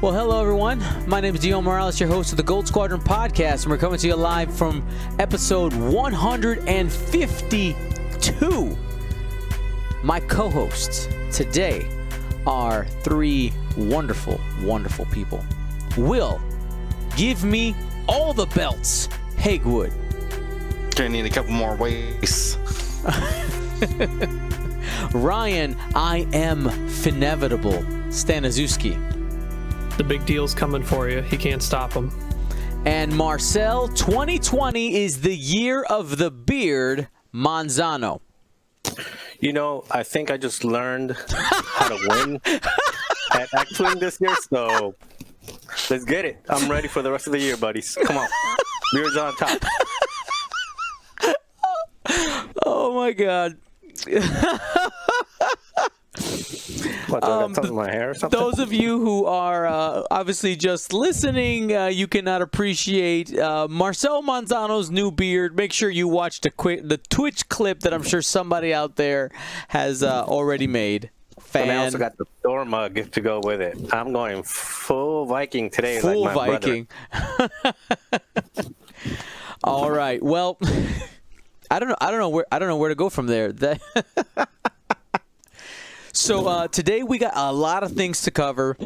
Well, hello, everyone. My name is Dion Morales, your host of the Gold Squadron podcast, and we're coming to you live from episode 152. My co-hosts today are three wonderful, wonderful people. Will, give me all the belts, Hagewood. Gonna need a couple more ways. Ryan, I am Finevitable, Staniszewski. The big deal's coming for you. He can't stop him. And Marcel, 2020 is the year of the beard, Manzano. You know, I think I just learned how to win at X-Wing this year, so let's get it. I'm ready for the rest of the year, buddies. Come on. Beard's on top. Oh, my God. What, do I got something in my hair or something? Those of you who are obviously just listening, you cannot appreciate Marcel Manzano's new beard. Make sure you watch the Twitch clip that I'm sure somebody out there has already made. And I also got the Thor mug to go with it. I'm going full Viking today. Full like my Viking. All right. Well, I don't know where to go from there. So today we got a lot of things to cover.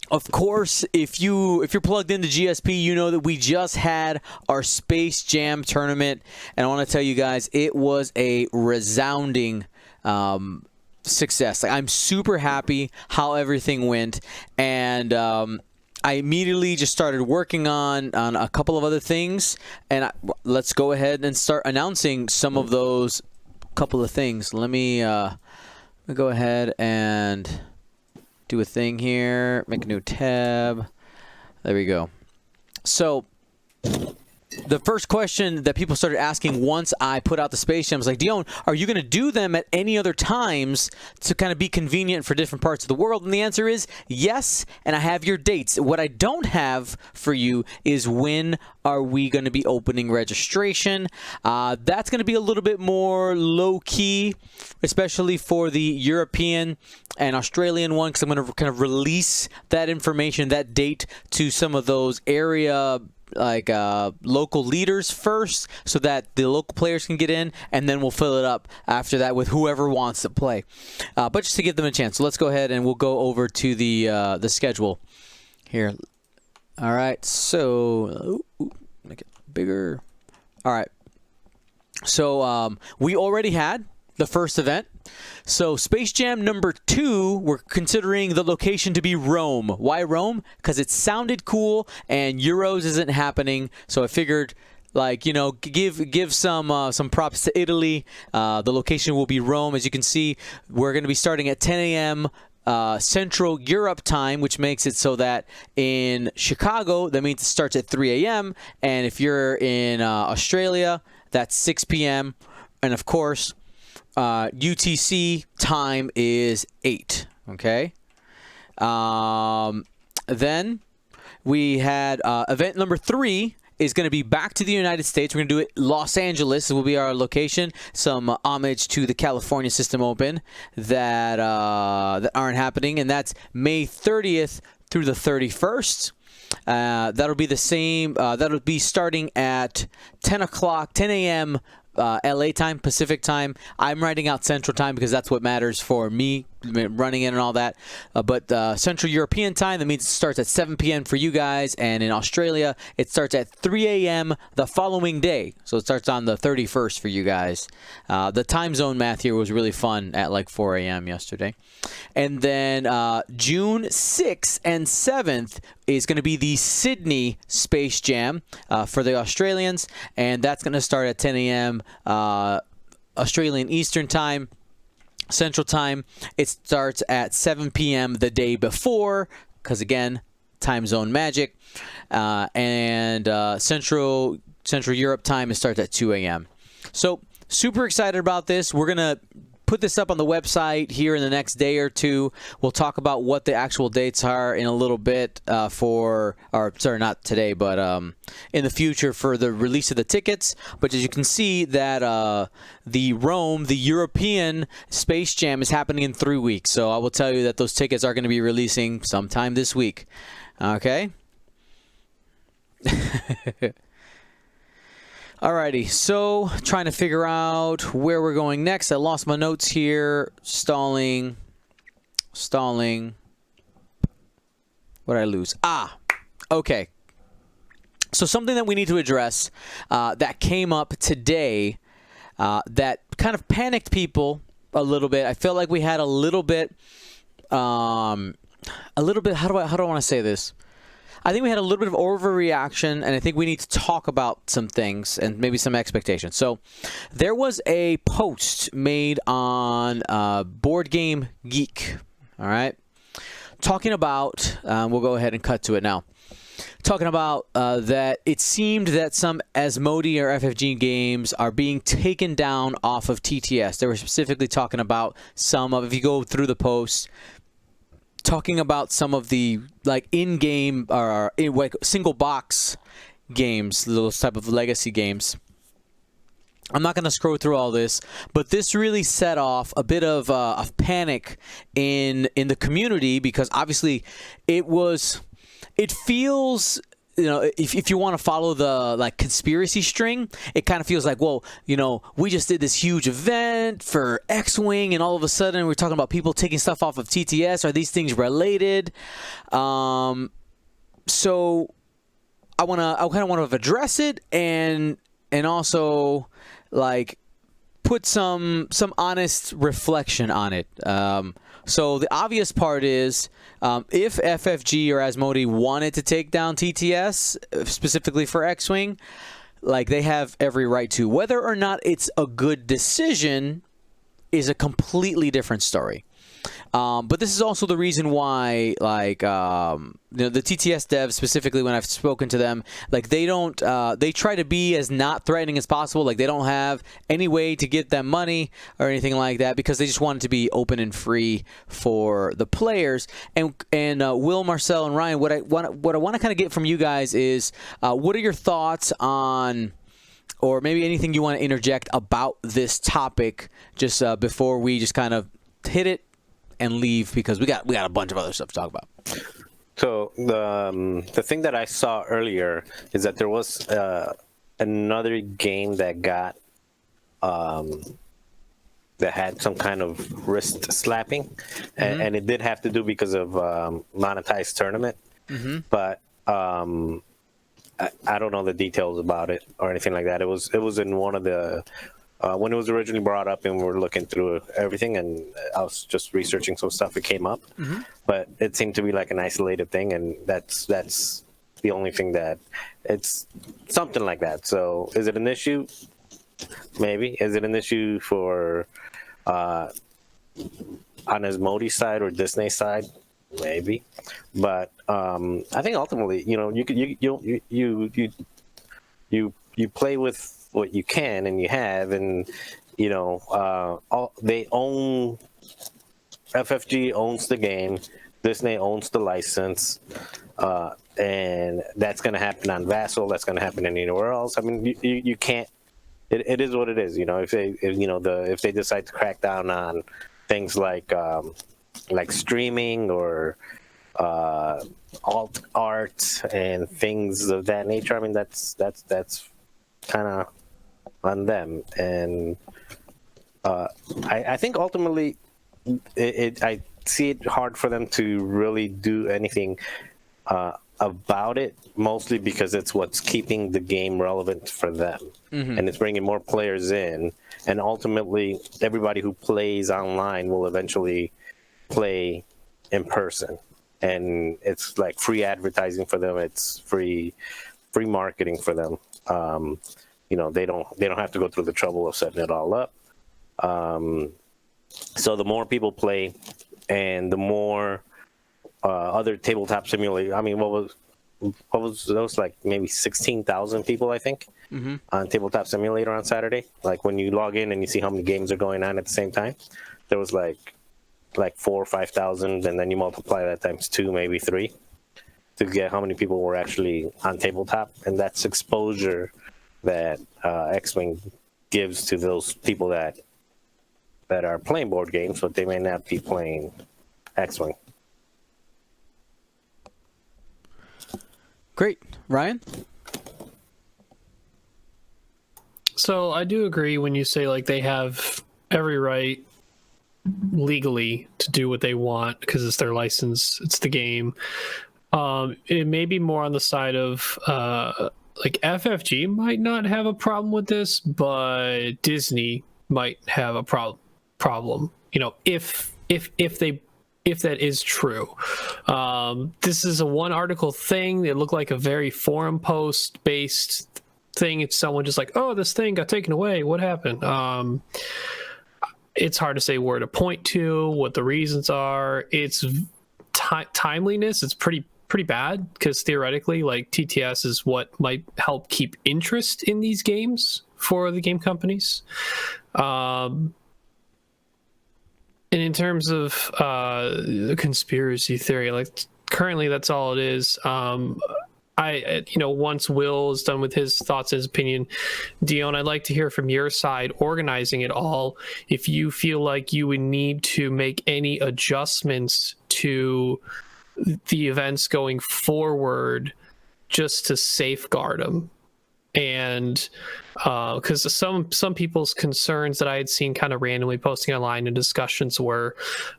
Of course, if you're plugged into GSP, you know that we just had our Space Jam tournament, and I want to tell you guys it was a resounding success. Like, I'm super happy how everything went, and I immediately just started working on a couple of other things, and let's go ahead and start announcing some of those couple of things. Let me go ahead and do a thing here. Make a new tab. There we go. So the first question that people started asking once I put out the Space Jam was like, Dion, are you going to do them at any other times to kind of be convenient for different parts of the world? And the answer is yes, and I have your dates. What I don't have for you is when are we going to be opening registration. That's going to be a little bit more low-key, especially for the European and Australian one, because I'm going to kind of release that information, that date, to some of those area local leaders first, so that the local players can get in, and then we'll fill it up after that with whoever wants to play. But just to give them a chance. So let's go ahead and we'll go over to the schedule here. All right, so make it bigger. All right, so we already had the first event. So Space Jam number 2, we're considering the location to be Rome. Why Rome? Because it sounded cool, and Euros isn't happening. So I figured, give some props to Italy. The location will be Rome. As you can see, we're going to be starting at 10 a.m. Central Europe time, which makes it so that in Chicago, that means it starts at 3 a.m. And if you're in Australia, that's 6 p.m. And of course, UTC time is 8. Okay. Then we had event number 3 is going to be back to the United States. We're going to do it Los Angeles. This will be our location. Some homage to the California System Open that aren't happening, and that's May 30th through the 31st. That'll be the same. That'll be starting at 10 a.m. LA time, Pacific time. I'm writing out Central time because that's what matters for me, running in and all that. But Central European time, that means it starts at 7 p.m. for you guys. And in Australia, it starts at 3 a.m. the following day. So it starts on the 31st for you guys. The time zone math here was really fun at like 4 a.m. yesterday. And then June 6th and 7th is going to be the Sydney Space Jam for the Australians. And that's going to start at 10 a.m. Australian Eastern Time. Central Time, it starts at 7 p.m. the day before, because again, time zone magic. And Central Europe time, it starts at 2 a.m. So super excited about this. We're going to put this up on the website here in the next day or two. We'll talk about what the actual dates are in a little bit sorry, not today, but in the future for the release of the tickets. But as you can see that the European Space Jam is happening in 3 weeks. So I will tell you that those tickets are going to be releasing sometime this week. Okay? Alrighty, so trying to figure out where we're going next. I lost my notes here. Stalling. What did I lose? Okay. So something that we need to address that came up today that kind of panicked people a little bit. I felt like we had a little bit, how do I want to say this? I think we had a little bit of overreaction, and I think we need to talk about some things and maybe some expectations. So there was a post made on Board Game Geek, all right, talking about, we'll go ahead and cut to it now, talking about that it seemed that some Asmodee or FFG games are being taken down off of TTS. They were specifically talking about some of, if you go through the post, talking about some of the like in-game or like single box games, those type of legacy games. I'm not going to scroll through all this, but this really set off a bit of panic in the community because obviously it feels, you know, if you want to follow the like conspiracy string, it kind of feels like, well, you know, we just did this huge event for X-Wing, and all of a sudden we're talking about people taking stuff off of TTS. Are these things related? So I kind of want to address it and also like put some honest reflection on it. So the obvious part is if FFG or Asmodee wanted to take down TTS, specifically for X-Wing, like they have every right to. Whether or not it's a good decision is a completely different story. But this is also the reason why, like, you know, the TTS devs specifically, when I've spoken to them, like they don't, they try to be as not threatening as possible. Like they don't have any way to get them money or anything like that because they just want it to be open and free for the players. And Will, Marcel, and Ryan, what I want to kind of get from you guys is, what are your thoughts on, or maybe anything you want to interject about this topic, just before we just kind of hit it and leave, because we got a bunch of other stuff to talk about. So the thing that I saw earlier is that there was another game that got that had some kind of wrist slapping, and it did have to do because of monetized tournament. But I don't know the details about it or anything like that. It was in one of the when it was originally brought up and we were looking through everything, and I was just researching some stuff, it came up. But it seemed to be like an isolated thing, and that's the only thing that it's something like that. So is it an issue? Maybe. Is it an issue for on Asmodee's side or Disney's side? Maybe. But I think ultimately, you know, you play with what you can and you have, and you know, they own, FFG owns the game, Disney owns the license, and that's going to happen on Vassal, that's going to happen anywhere else. I mean, you can't, it is what it is, you know. If they decide to crack down on things like streaming or alt art and things of that nature, I mean, that's kind of on them. And I think ultimately I see it hard for them to really do anything about it, mostly because it's what's keeping the game relevant for them. And it's bringing more players in, and ultimately everybody who plays online will eventually play in person, and it's like free advertising for them, it's free marketing for them. You know, they don't have to go through the trouble of setting it all up. So the more people play, and the more other tabletop simulator. I mean, what those like maybe 16,000 people, I think, on Tabletop Simulator on Saturday. Like when you log in and you see how many games are going on at the same time, there was like 4,000 or 5,000, and then you multiply that times 2, maybe 3, to get how many people were actually on tabletop, and that's exposure that X-Wing gives to those people that are playing board games, but they may not be playing X-Wing. Great. Ryan? So I do agree when you say like they have every right legally to do what they want because it's their license, it's the game. It may be more on the side of like FFG might not have a problem with this, but Disney might have a problem. You know, if that is true. This is a one article thing. It looked like a very forum post based thing. It's someone just like, oh, this thing got taken away. What happened? It's hard to say where to point to, what the reasons are. It's timeliness. It's pretty bad because theoretically, like TTS is what might help keep interest in these games for the game companies. And in terms of the conspiracy theory, like currently that's all it is. Once Will is done with his thoughts, his opinion, Dion, I'd like to hear from your side, organizing it all. If you feel like you would need to make any adjustments to the events going forward just to safeguard them. And because some people's concerns that I had seen kind of randomly posting online in discussions were,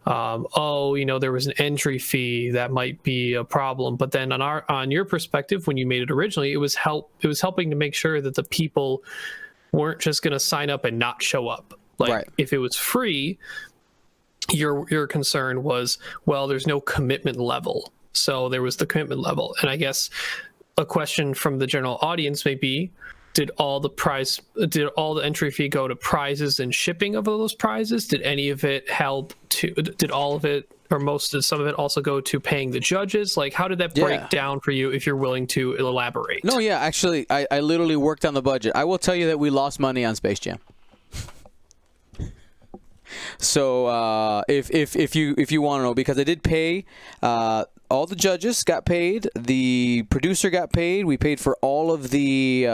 there was an entry fee that might be a problem. But then on your perspective, when you made it originally, it was helping to make sure that the people weren't just going to sign up and not show up. Like right. If it was free, your concern was, well, there's no commitment level. So there was the commitment level, and I guess a question from the general audience may be, did all the entry fee go to prizes and shipping of those prizes? Did any of it did all of it or some of it also go to paying the judges? Like, how did that break down for you, if you're willing to elaborate? No, yeah, actually, I literally worked on the budget. I will tell you that we lost money on Space Jam. So if you want to know, because I did pay, all the judges got paid, the producer got paid, we paid for all of the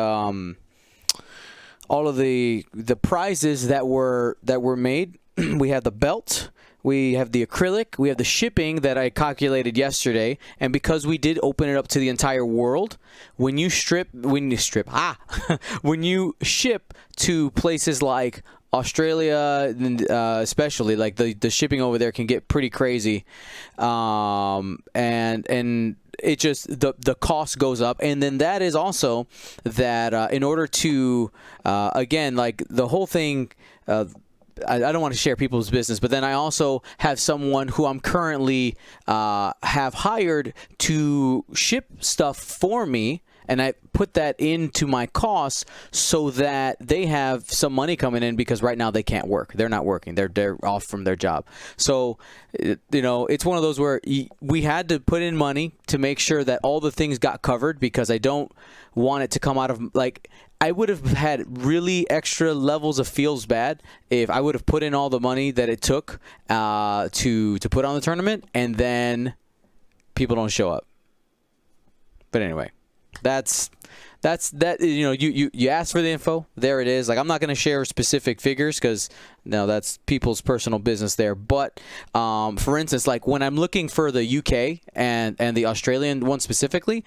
prizes that were made. We have the belt, we have the acrylic, we have the shipping that I calculated yesterday, and because we did open it up to the entire world, when you ship to places like Australia, especially, like the shipping over there can get pretty crazy, and it just the cost goes up. And then that is also that in order to again, like the whole thing, I don't want to share people's business, but then I also have someone who I'm currently have hired to ship stuff for me. And I put that into my costs so that they have some money coming in, because right now they can't work. They're not working. They're off from their job. So, it's one of those where we had to put in money to make sure that all the things got covered, because I don't want it to come out of, like, I would have had really extra levels of feels bad if I would have put in all the money that it took to put on the tournament, and then people don't show up. But anyway. That's you asked for the info, there it is. Like, I'm not going to share specific figures because that's people's personal business there, but for instance, like when I'm looking for the UK and the Australian one specifically,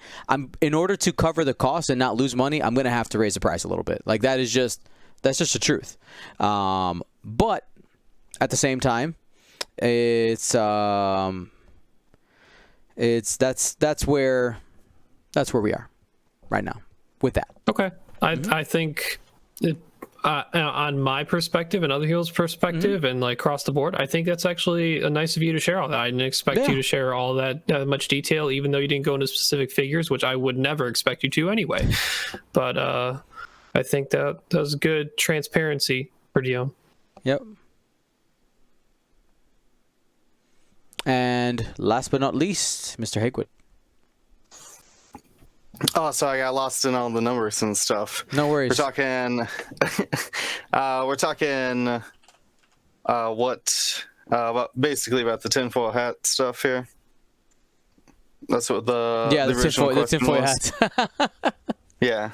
in order to cover the cost and not lose money, I'm going to have to raise the price a little bit. Like, that's just the truth. But at the same time, that's where we are right now with that. Okay. I think on my perspective and other heroes' perspective, and like across the board, I think that's actually nice of you to share all that. I didn't expect you to share all that much detail, even though you didn't go into specific figures, which I would never expect you to anyway. But I think that was good transparency for Dion. Yep. And last but not least, Mr. Hagewood. Oh, so I got lost in all the numbers and stuff. No worries. We're talking. About basically about the tinfoil hat stuff here. That's what the original question was. Hats. Yeah.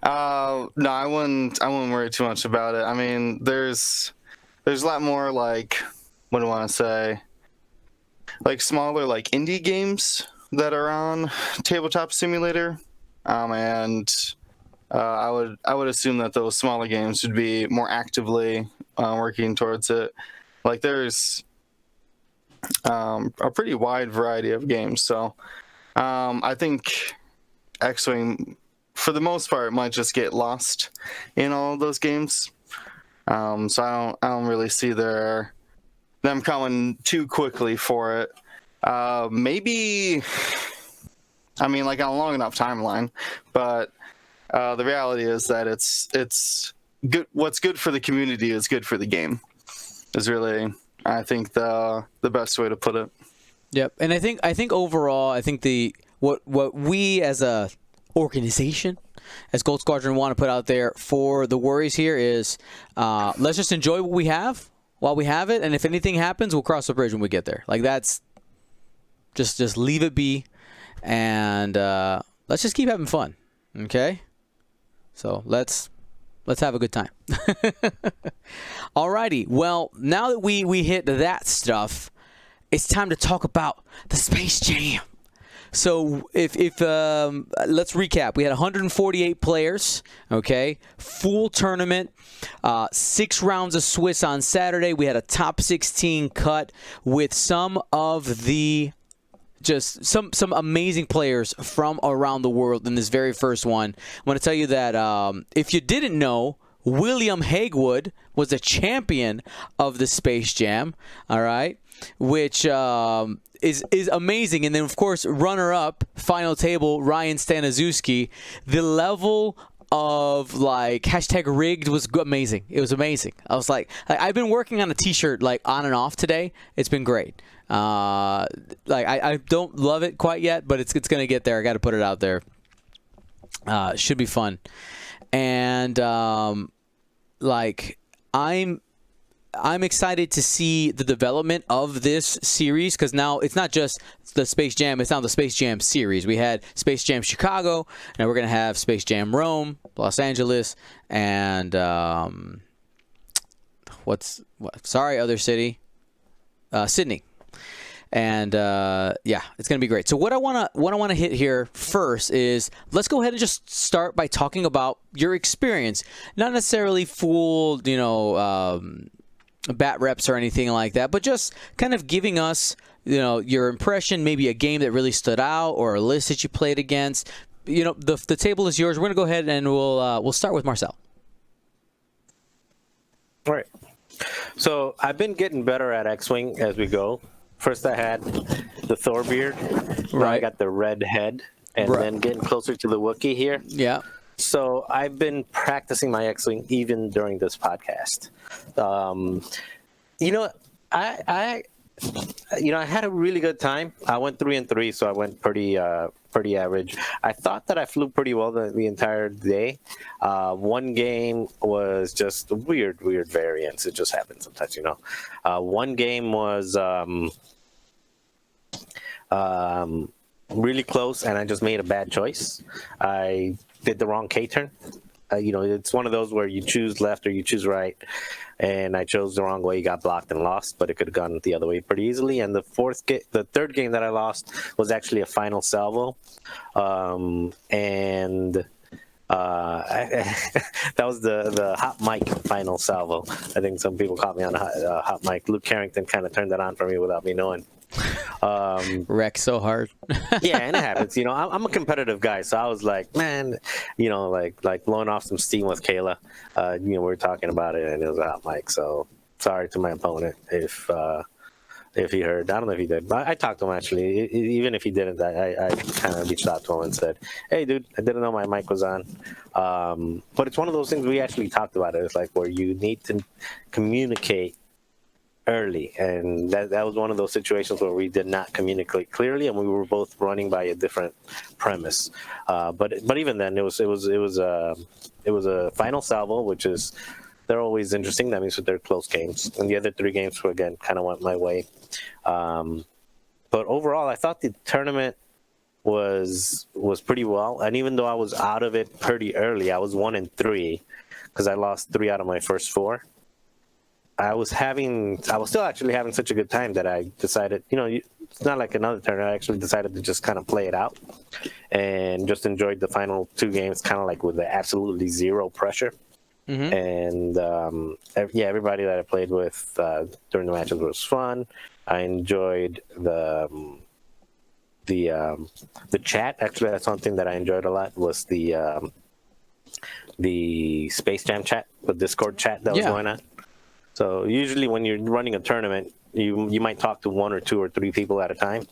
No, I wouldn't worry too much about it. I mean, there's a lot more like, what do I want to say? Like smaller like indie games that are on Tabletop Simulator. And I would assume that those smaller games would be more actively working towards it. Like there's a pretty wide variety of games, so I think X-Wing, for the most part, might just get lost in all of those games. So I don't really see them coming too quickly for it. Maybe, I mean, like on a long enough timeline, but the reality is that it's good. What's good for the community is good for the game. Is really, I think, the best way to put it. Yep, and I think overall, I think what we as a organization, as Gold Squadron, want to put out there for the worries here is let's just enjoy what we have while we have it, and if anything happens, we'll cross the bridge when we get there. Like that's just leave it be, and let's just keep having fun. Okay, so let's have a good time. Alrighty, well, now that we hit that stuff, it's time to talk about the Space Jam. So if let's recap. We had 148 players, okay? Full tournament, 6 rounds of Swiss on Saturday. We had a top 16 cut with some of the some amazing players from around the world in this very first one. I want to tell you that if you didn't know, William Hagewood was a champion of the Space Jam, all right, which is amazing. And then, of course, runner-up, final table, Ryan Staniszewski. The level of, like, #rigged was amazing. It was amazing. I was like I've been working on a T-shirt, like, on and off today. It's been great. Like, I don't love it quite yet, but it's going to get there. I got to put it out there. Should be fun. And, like, I'm excited to see the development of this series, because now it's not just the Space Jam, it's now the Space Jam series. We had Space Jam Chicago, and we're going to have Space Jam Rome, Los Angeles, and other city? Sydney. And yeah, it's gonna be great. So what I wanna hit here first is, let's go ahead and just start by talking about your experience. Not necessarily full, bat reps or anything like that, but just kind of giving us, your impression, maybe a game that really stood out or a list that you played against. The table is yours. We're gonna go ahead and we'll start with Marcel. All right. So I've been getting better at X-Wing as we go. First I had the Thor beard. Now I got the red head. And then getting closer to the Wookiee here. Yeah. So I've been practicing my X-Wing even during this podcast. I had a really good time. I went 3-3, so I went pretty average. I thought that I flew pretty well the entire day. One game was just a weird variance. It just happens sometimes, One game was really close, and I just made a bad choice. I did the wrong K-turn. It's one of those where you choose left or you choose right, and I chose the wrong way, got blocked and lost, but it could have gone the other way pretty easily. And the third game that I lost was actually a final salvo, that was the hot mic final salvo. I think some people caught me on a hot mic. Luke Carrington kind of turned that on for me without me knowing. Wreck so hard. Yeah, and it happens. I'm a competitive guy, so I was like, man, like blowing off some steam with Kayla. We were talking about it, and it was a hot mic. So sorry to my opponent if he heard. I don't know if he did, but I talked to him actually. Even if he didn't, I kind of reached out to him and said, "Hey, dude, I didn't know my mic was on." But it's one of those things we actually talked about. It's like where you need to communicate early, and that was one of those situations where we did not communicate clearly, and we were both running by a different premise. But even then, it was a final salvo, which is, they're always interesting. That means that they're close games, and the other 3 games were, again, kind of went my way. But overall, I thought the tournament was pretty well, and even though I was out of it pretty early, I was 1-3 because I lost 3 out of my first 4. I was still actually having such a good time that I decided, it's not like another tournament. I actually decided to just kind of play it out and just enjoyed the final 2 games kind of like with absolutely zero pressure. Mm-hmm. And everybody that I played with during the matches was fun. I enjoyed the chat. Actually, that's something that I enjoyed a lot, was the Space Jam chat, the Discord chat that was going on. So usually when you're running a tournament, you might talk to 1 or 2 or 3 people at a time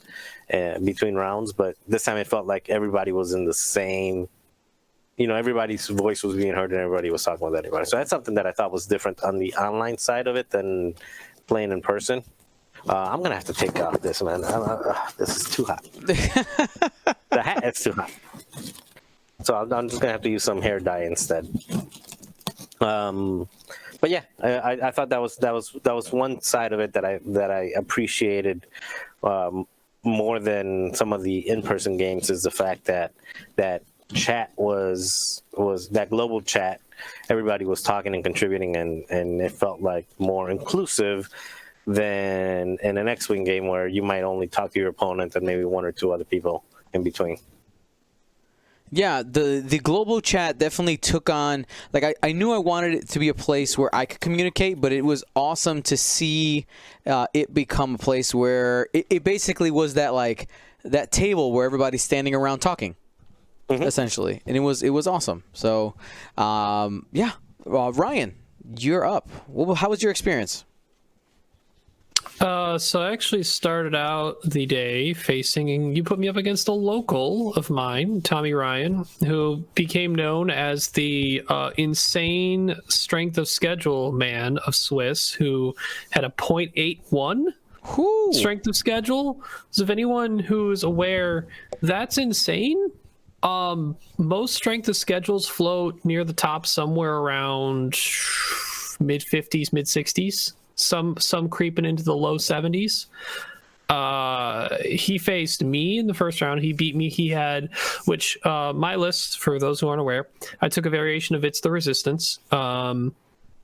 between rounds, but this time it felt like everybody was in the same, everybody's voice was being heard and everybody was talking with everybody. So that's something that I thought was different on the online side of it than playing in person. I'm going to have to take off this, man. This is too hot. The hat, it's too hot. So I'm just going to have to use some hair dye instead. But yeah, I thought that was one side of it that I appreciated more than some of the in-person games, is the fact that chat was that global chat. Everybody was talking and contributing, and it felt like more inclusive than in an X-Wing game where you might only talk to your opponent and maybe 1 or 2 other people in between. Yeah, the global chat definitely took on, like, I knew I wanted it to be a place where I could communicate, but it was awesome to see it become a place where it basically was that table where everybody's standing around talking, essentially, and it was awesome. So, Ryan, you're up. How was your experience? So I actually started out the day facing, you put me up against a local of mine, Tommy Ryan, who became known as the insane strength of schedule man of Swiss, who had a 0.81 strength of schedule. So if anyone who's aware, that's insane. Most strength of schedules float near the top somewhere around mid-50s, mid-60s. Some creeping into the low 70s. He faced me in the first round. He beat me. He had, which my list, for those who aren't aware, I took a variation of It's the Resistance. I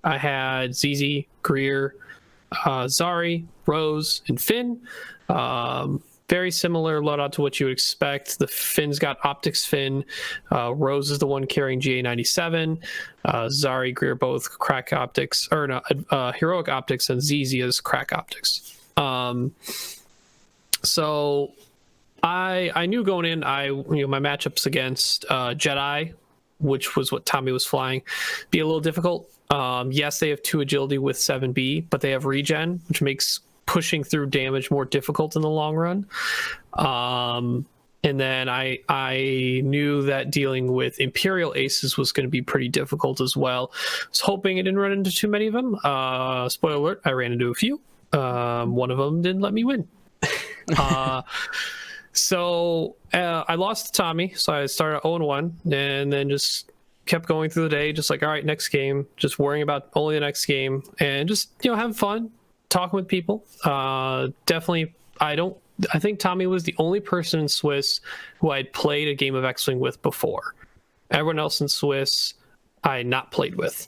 had ZZ, Greer, Zari, Rose, and Finn. Very similar loadout to what you would expect. The Finn's got Optics Finn. Rose is the one carrying GA97. Zari, Greer, both crack optics, or no, heroic optics, and ZZ is crack optics. So I knew going in, my matchups against Jedi, which was what Tommy was flying, be a little difficult. Yes, they have 2 agility with 7B, but they have regen, which makes pushing through damage more difficult in the long run. And then I knew that dealing with Imperial Aces was going to be pretty difficult as well. I was hoping I didn't run into too many of them. Spoiler alert, I ran into a few. One of them didn't let me win. So I lost to Tommy, so I started 0-1, and then just kept going through the day, just like, all right, next game, just worrying about only the next game, and just, having fun, talking with people. Definitely, I think Tommy was the only person in Swiss who I had played a game of X-Wing with before. Everyone else in Swiss I had not played with,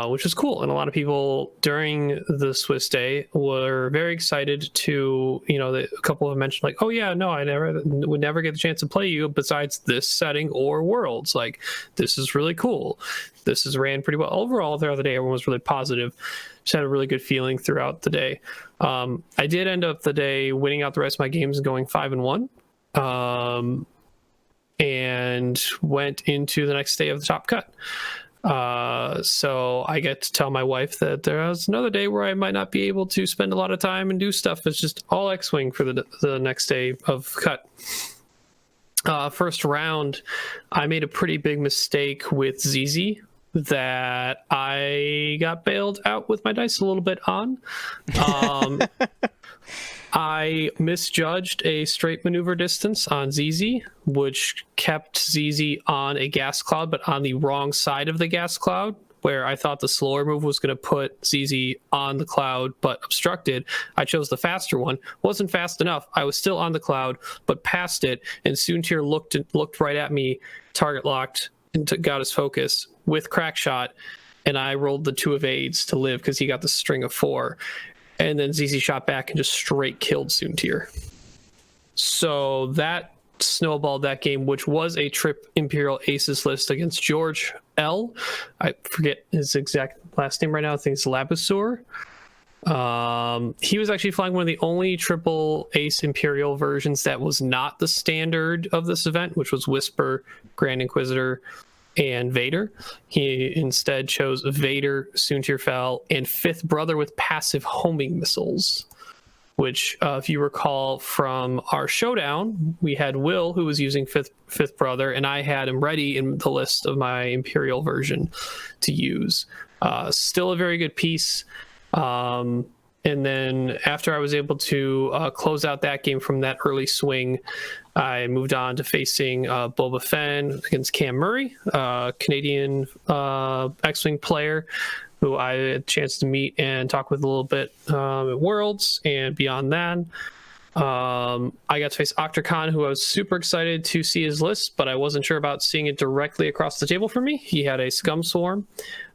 which is cool. And a lot of people during the Swiss day were very excited to, a couple of them mentioned like, oh yeah, no, I would never get the chance to play you besides this setting or Worlds. Like, this is really cool. This is ran pretty well. Overall, throughout the day, everyone was really positive. Just had a really good feeling throughout the day. I did end up the day winning out the rest of my games and going 5-1, and went into the next day of the top cut. So I get to tell my wife that there's another day where I might not be able to spend a lot of time and do stuff. It's just all X-Wing for the next day of cut. First round, I made a pretty big mistake with ZZ. that I got bailed out with my dice a little bit on. I misjudged a straight maneuver distance on ZZ, which kept ZZ on a gas cloud, but on the wrong side of the gas cloud, where I thought the slower move was going to put ZZ on the cloud, but obstructed. I chose the faster one. Wasn't fast enough. I was still on the cloud, but passed it, and Soontir looked right at me, target locked, and got his focus with crack shot, and I rolled the 2 of aids to live because he got the string of 4. And then ZZ shot back and just straight killed Soontir. So that snowballed that game, which was a Trip Imperial Aces list against George L. I forget his exact last name right now. I think it's Labasur. He was actually flying one of the only triple ace Imperial versions that was not the standard of this event, which was Whisper, Grand Inquisitor, and Vader. He instead chose Vader, Soontir Fel, and Fifth Brother with passive homing missiles, which, if you recall from our showdown, we had Will, who was using Fifth Brother, and I had him ready in the list of my Imperial version to use. Still a very good piece. And then after I was able to close out that game from that early swing, I moved on to facing Boba Fett against Cam Murray, Canadian X-Wing player who I had a chance to meet and talk with a little bit at Worlds and beyond that. I got to face Octocon, who I was super excited to see his list, but I wasn't sure about seeing it directly across the table for me. He had a Scum Swarm,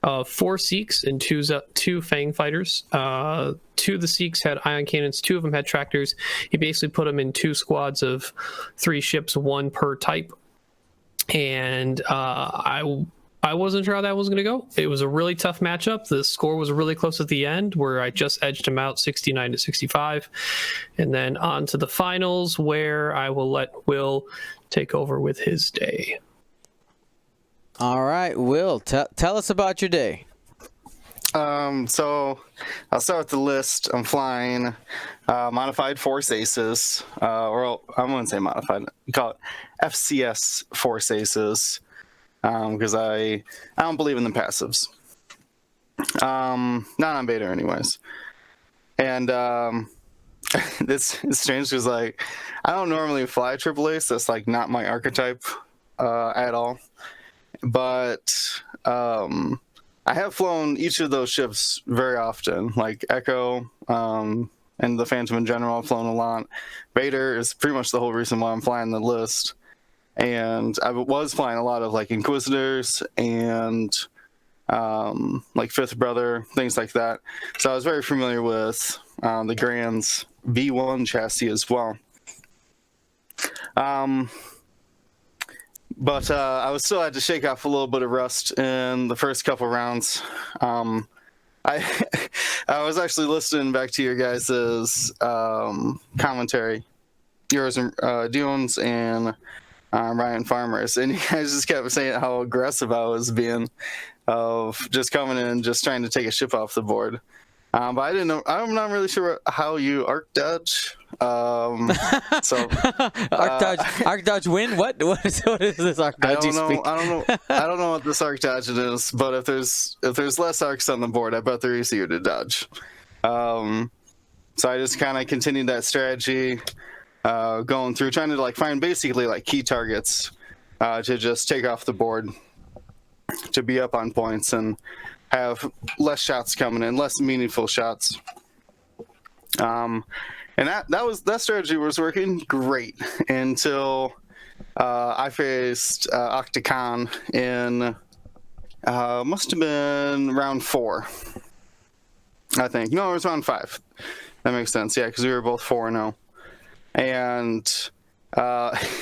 4 Seeks and 2 Fang Fighters. 2 of the Seeks had ion cannons, 2 of them had tractors. He basically put them in 2 squads of 3 ships, 1 per type. And I wasn't sure how that was going to go. It was a really tough matchup. The score was really close at the end, where I just edged him out 69-65. And then on to the finals, where I will let Will take over with his day. All right, Will, tell us about your day. So I'll start with the list. I'm flying modified Force Aces, or I wouldn't say modified. You call it FCS Force Aces. Because I don't believe in the passives. Not on beta anyways. And it's strange because like I don't normally fly triple ace. That's like not my archetype at all. But I have flown each of those ships very often, like Echo and the Phantom in general. I've flown a lot. Vader is pretty much the whole reason why I'm flying the list. And I was flying a lot of like Inquisitors and like Fifth Brother, things like that. So I was very familiar with the Grand's V1 chassis as well. But I was still had to shake off a little bit of rust in the first couple rounds. I was actually listening back to your guys' commentary, yours and Dion's and Ryan Farmer's, and you guys just kept saying how aggressive I was being of just coming in and just trying to take a ship off the board. But I didn't know. I'm not really sure how you arc dodge. So Arc dodge win? What is this arc dodge you speak? I don't know what this arc dodge is, but if there's less arcs on the board, I bet they're easier to dodge. So I just kind of continued that strategy. Going through trying to like find basically like key targets to just take off the board to be up on points and have less shots coming in, less meaningful shots. And that strategy was working great until I faced Octocon in must have been round 4, I think. No, it was round 5. That makes sense. Yeah, because we were both 4-0. And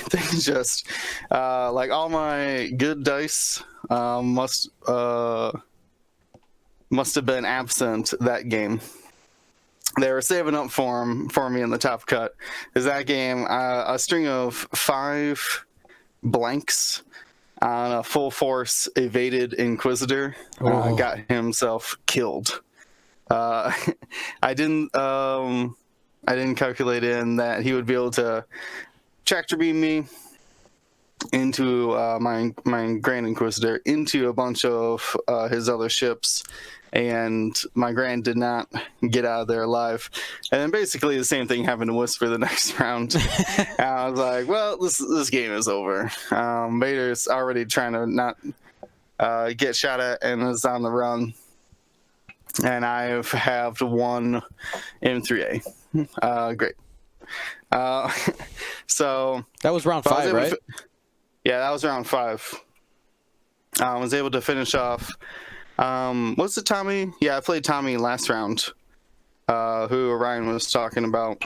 things just like all my good dice must have been absent that game. They were saving up for me in the top cut. Is that game a string of 5 blanks on a full force evaded Inquisitor got himself killed. I didn't calculate in that he would be able to tractor beam me into my Grand Inquisitor into a bunch of his other ships, and my Grand did not get out of there alive. And then basically the same thing happened to Whisper the next round. And I was like, well, this game is over. Vader's already trying to not get shot at and is on the run. And I have halved one M3A. Great. So That was round 5, right? Yeah, that was round 5. I was able to finish off. What's it, Tommy? Yeah, I played Tommy last round, who Ryan was talking about.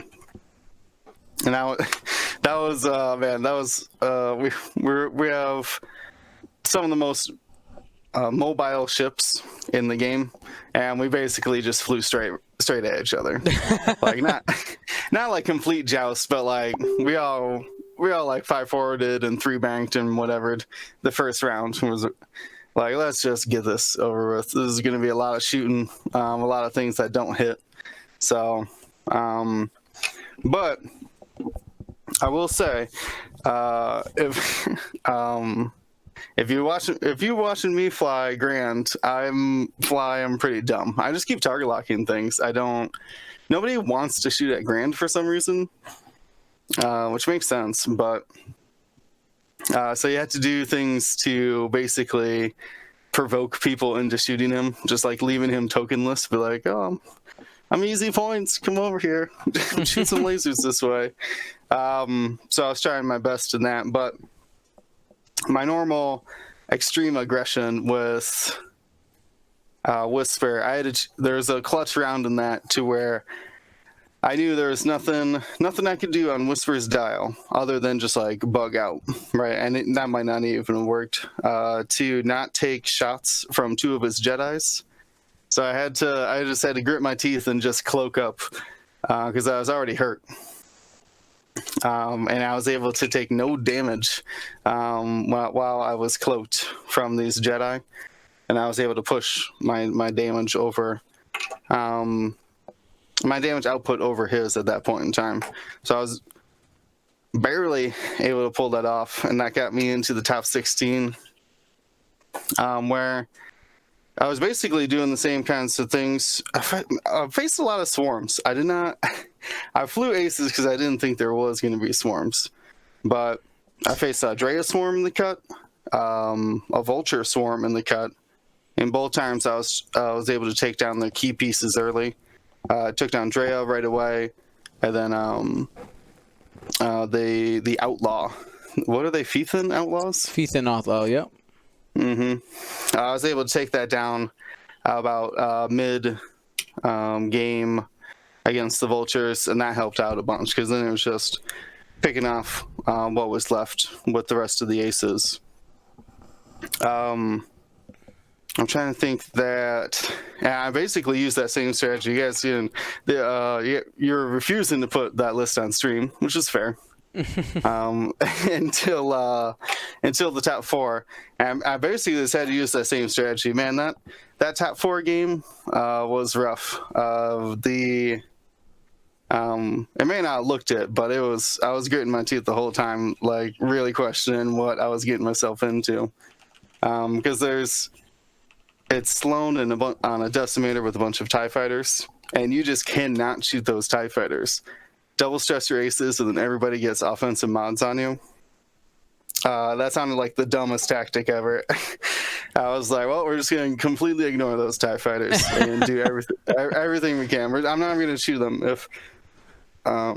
And that was man, that was we have some of the most mobile ships in the game, and we basically just flew straight at each other. Like not like complete joust, but like we all like 5-forwarded and 3-banked and whatever. The first round was like, let's just get this over with. This is going to be a lot of shooting, a lot of things that don't hit. So, but I will say, if you're watching me fly Grand, I'm pretty dumb. I just keep target locking things. Nobody wants to shoot at Grand for some reason, which makes sense. But so you have to do things to basically provoke people into shooting him, just like leaving him tokenless. Be like, oh, I'm easy points. Come over here, shoot some lasers this way. So I was trying my best in that, but my normal extreme aggression with Whisper, there's a clutch round in that to where I knew there was nothing I could do on Whisper's dial other than just like bug out, right? And that might not even have worked, to not take shots from 2 of his Jedis. So I just had to grit my teeth and just cloak up, because I was already hurt. And I was able to take no damage while I was cloaked from these Jedi, and I was able to push my damage over, my damage output over his at that point in time. So I was barely able to pull that off, and that got me into the top 16, where I was basically doing the same kinds of things. I faced a lot of swarms. I flew aces because I didn't think there was going to be swarms. But I faced a Drea swarm in the cut, a Vulture swarm in the cut. And both times I was able to take down their key pieces early. I took down Drea right away. And then the Outlaw. What are they, Feathin Outlaws? Feathin Outlaw, yep. Mm-hmm. I was able to take that down about mid game against the Vultures, and that helped out a bunch, because then it was just picking off what was left with the rest of the aces. I'm trying to think that I basically used that same strategy. You guys, you're refusing to put that list on stream, which is fair. Until the top 4, and I basically just had to use that same strategy. Man, that top 4 game was rough. It may not have looked it, but I was gritting my teeth the whole time, like really questioning what I was getting myself into, because it's Sloan on a decimator with a bunch of TIE fighters, and you just cannot shoot those TIE fighters. Double stress your aces, and then everybody gets offensive mods on you. That sounded like the dumbest tactic ever. I was like, well, we're just going to completely ignore those TIE fighters and do everything we can. I'm not going to shoot them if I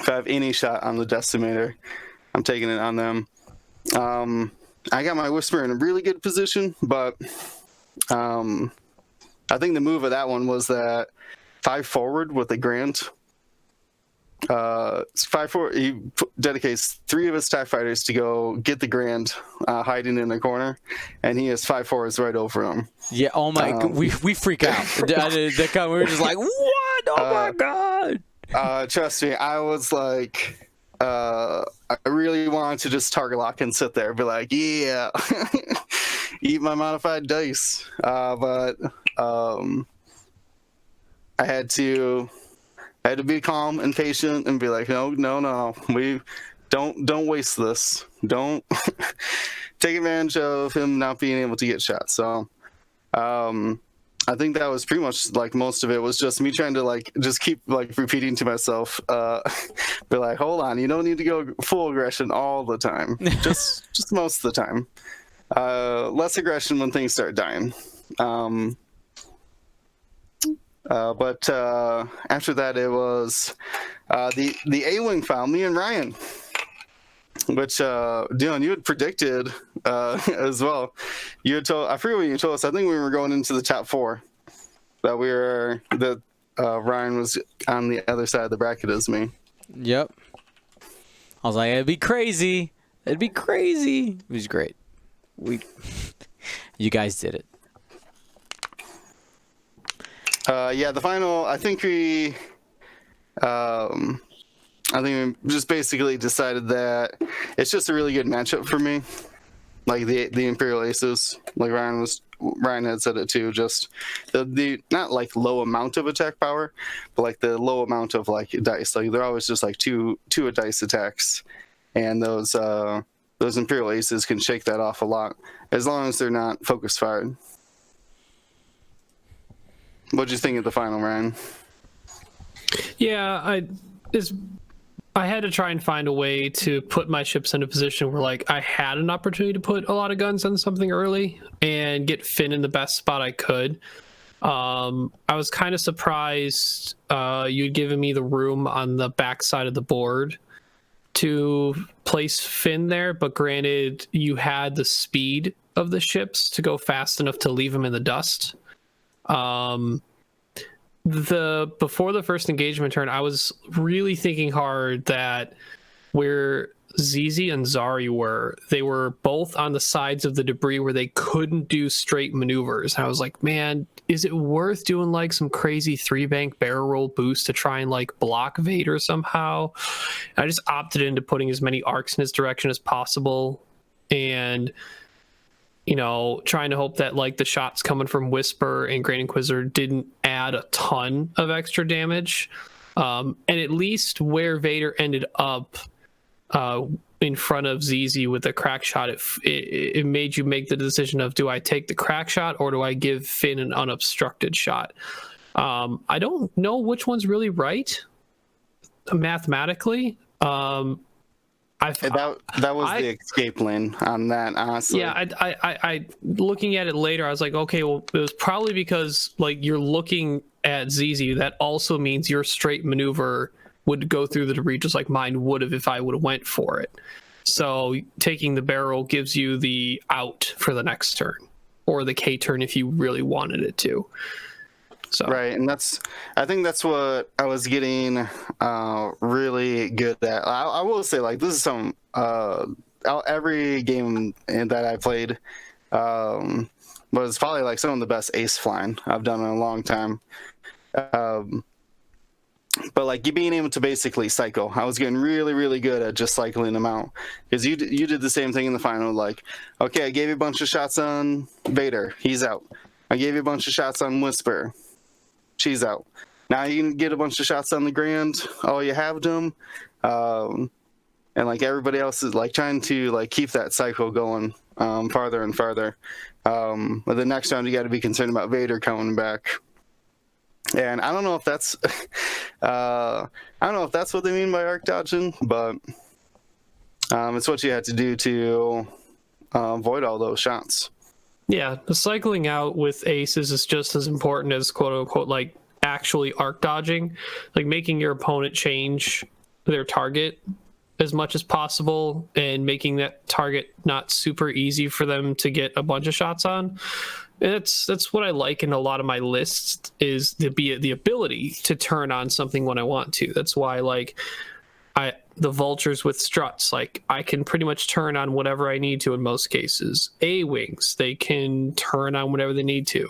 have any shot on the decimator. I'm taking it on them. I got my Whisper in a really good position, but I think the move of that one was that 5-forward with the Grand. 5-4. He dedicates 3 of his TIE fighters to go get the Grand, hiding in the corner, and he has 5-4s right over him. Yeah. Oh my. We freak out. We were just like, what? Oh my god. Trust me, I was like, I really wanted to just target lock and sit there, and be like, yeah, eat my modified dice. But I had to be calm and patient and be like, no. We don't waste this. Don't take advantage of him not being able to get shot. So I think that was pretty much like most of it was just me trying to like just keep like repeating to myself, be like, hold on, you don't need to go full aggression all the time, just most of the time. Less aggression when things start dying. But after that, it was the A-Wing found me and Ryan, which Dion, you had predicted as well. You had told, I forget what you told us. I think we were going into the top 4 that Ryan was on the other side of the bracket as me. Yep. I was like, it'd be crazy. It'd be crazy. It was great. You guys did it. Yeah, the final. I think we just basically decided that it's just a really good matchup for me. Like the Imperial Aces, like Ryan had said it too. Just the not like low amount of attack power, but like the low amount of like dice. Like they're always just like two dice attacks, and those Imperial Aces can shake that off a lot as long as they're not focus fired. What'd you think of the final, Ryan? Yeah, I had to try and find a way to put my ships in a position where like I had an opportunity to put a lot of guns on something early and get Finn in the best spot I could. I was kind of surprised you'd given me the room on the back side of the board to place Finn there, but granted, you had the speed of the ships to go fast enough to leave him in the dust. Before the first engagement turn, I was really thinking hard that where Zizi and Zari were, they were both on the sides of the debris where they couldn't do straight maneuvers. And I was like, man, is it worth doing like some crazy 3-bank barrel roll boost to try and like block Vader somehow? I just opted into putting as many arcs in his direction as possible, and trying to hope that like the shots coming from Whisper and Grand Inquisitor didn't add a ton of extra damage. And at least where Vader ended up in front of Zizi with the crack shot, it made you make the decision of, do I take the crack shot or do I give Finn an unobstructed shot? I don't know which one's really right mathematically. That was the escape lane on that, honestly. Yeah, I looking at it later, I was like, okay, well, it was probably because like you're looking at Zizi. That also means your straight maneuver would go through the debris just like mine would have if I would have went for it. So taking the barrel gives you the out for the next turn, or the K turn if you really wanted it to. So. Right, and I think that's what I was getting really good at. I will say, like, this is some every game that I played was probably like some of the best ace flying I've done in a long time. But like you being able to basically cycle, I was getting really, really good at just cycling them out. Because you did the same thing in the final. Like, okay, I gave you a bunch of shots on Vader, he's out. I gave you a bunch of shots on Whisper, she's out. Now you can get a bunch of shots on the Grand. Oh, you have them, and like everybody else is like trying to like keep that cycle going farther and farther. But the next round you got to be concerned about Vader coming back. And I don't know if that's what they mean by arc dodging, but it's what you had to do to avoid all those shots. Yeah, the cycling out with aces is just as important as quote unquote like actually arc dodging, like making your opponent change their target as much as possible and making that target not super easy for them to get a bunch of shots on. And that's what I like in a lot of my lists, is the ability to turn on something when I want to. That's why like the vultures with struts, like I can pretty much turn on whatever I need to in most cases. A-wings, they can turn on whatever they need to.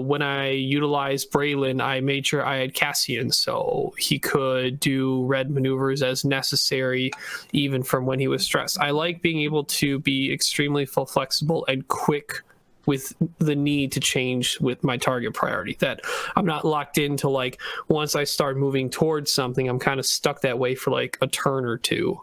When I utilized Braylon, I made sure I had Cassian so he could do red maneuvers as necessary, even from when he was stressed. I like being able to be extremely flexible and quick with the need to change with my target priority, that I'm not locked into like once I start moving towards something, I'm kind of stuck that way for like a turn or two.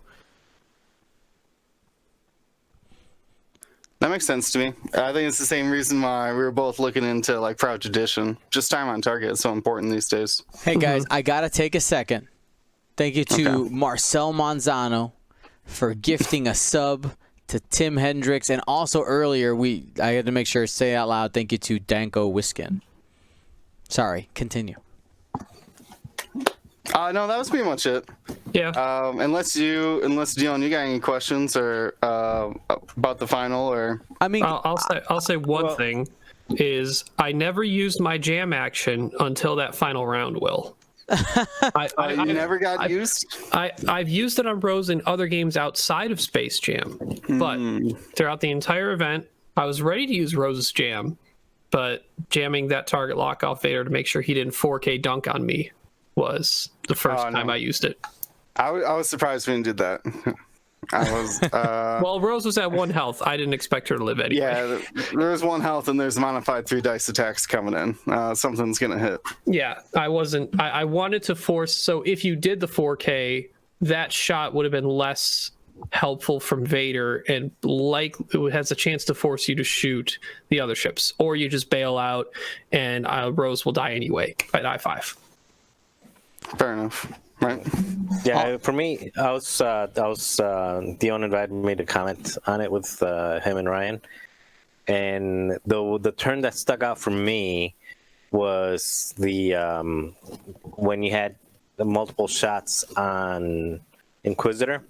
That makes sense to me. I think it's the same reason why we were both looking into like Proud Tradition. Just time on target is so important these days. Hey guys, I gotta take a second. Thank you to Marcel Manzano for gifting a sub to Tim Hendricks, and also earlier I had to make sure to say it out loud. Thank you to Danko Wiskin. Sorry, continue. No, that was pretty much it. Yeah. Unless Dion, you got any questions or about the final or? I mean, I'll say one thing is I never used my jam action until that final round. Will. You never got used? I've used it on Rose in other games outside of Space Jam, but throughout the entire event, I was ready to use Rose's jam, but jamming that target lock off Vader to make sure he didn't 4K dunk on me was the first time I used it. I was surprised when you did that. I was. Well, Rose was at 1 health. I didn't expect her to live anyway. Yeah, there's 1 health and there's modified 3 dice attacks coming in. Something's gonna hit. Yeah, I wasn't. I wanted to force. So if you did the 4K, that shot would have been less helpful from Vader, and like it has a chance to force you to shoot the other ships, or you just bail out and Rose will die anyway at I5. Fair enough. Right. Yeah, for me, Dion invited me to comment on it with him and Ryan, and the turn that stuck out for me was the when you had the multiple shots on Inquisitor,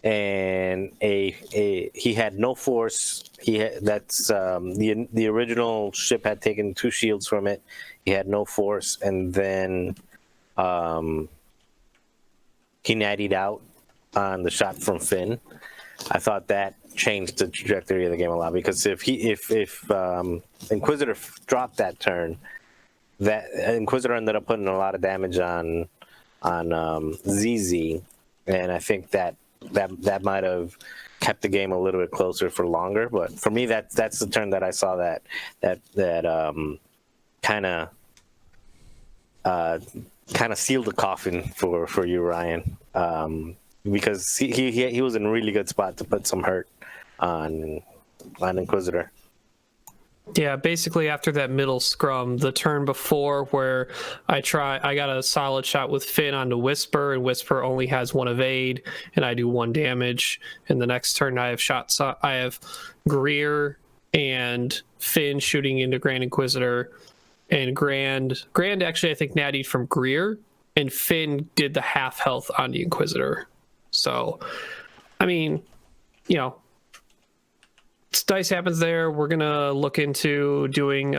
and he had no force. The original ship had taken 2 shields from it. He had no force, and then he nattied out on the shot from Finn. I thought that changed the trajectory of the game a lot, because if Inquisitor dropped that turn, that Inquisitor ended up putting a lot of damage on ZZ, and I think that might have kept the game a little bit closer for longer. But for me, that's the turn that I saw that kind of sealed the coffin for you, Ryan, because he was in a really good spot to put some hurt on Inquisitor. Yeah, basically after that middle scrum, the turn before where I got a solid shot with Finn onto Whisper, and Whisper only has 1 evade, and I do 1 damage. And the next turn I have Greer and Finn shooting into Grand Inquisitor. And Grand actually, I think, nattied from Greer, and Finn did the half health on the Inquisitor. So, I mean, dice happens there. We're going to look into doing,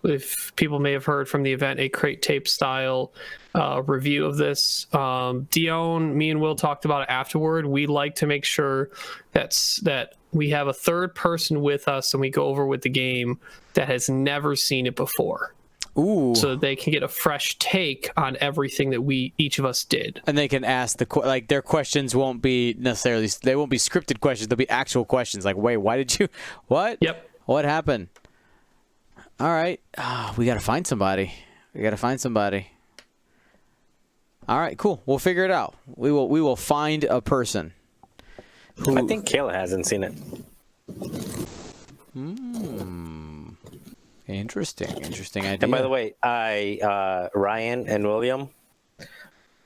if people may have heard from the event, a crate tape style review of this. Dion, me and Will talked about it afterward. We like to make sure that we have a third person with us and we go over with the game that has never seen it before. Ooh. So that they can get a fresh take on everything that each of us did. And they can ask their questions won't be necessarily, they won't be scripted questions. They'll be actual questions. Like, wait, why did you, what? Yep. What happened? All right. We got to find somebody. All right, cool. We'll figure it out. We will find a person. I think Kayla hasn't seen it. Interesting idea. And by the way, Ryan and William,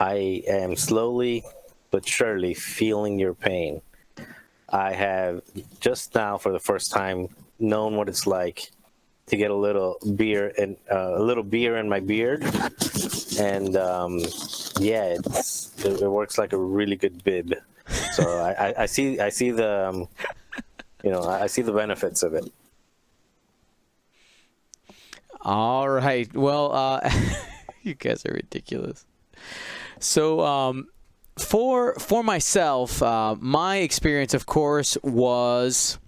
I am slowly but surely feeling your pain. I have just now, for the first time, known what it's like to get a little beer in my beard, and it works like a really good bib. So I see the I see the benefits of it. All right. Well, you guys are ridiculous. So, for myself, my experience, of course, was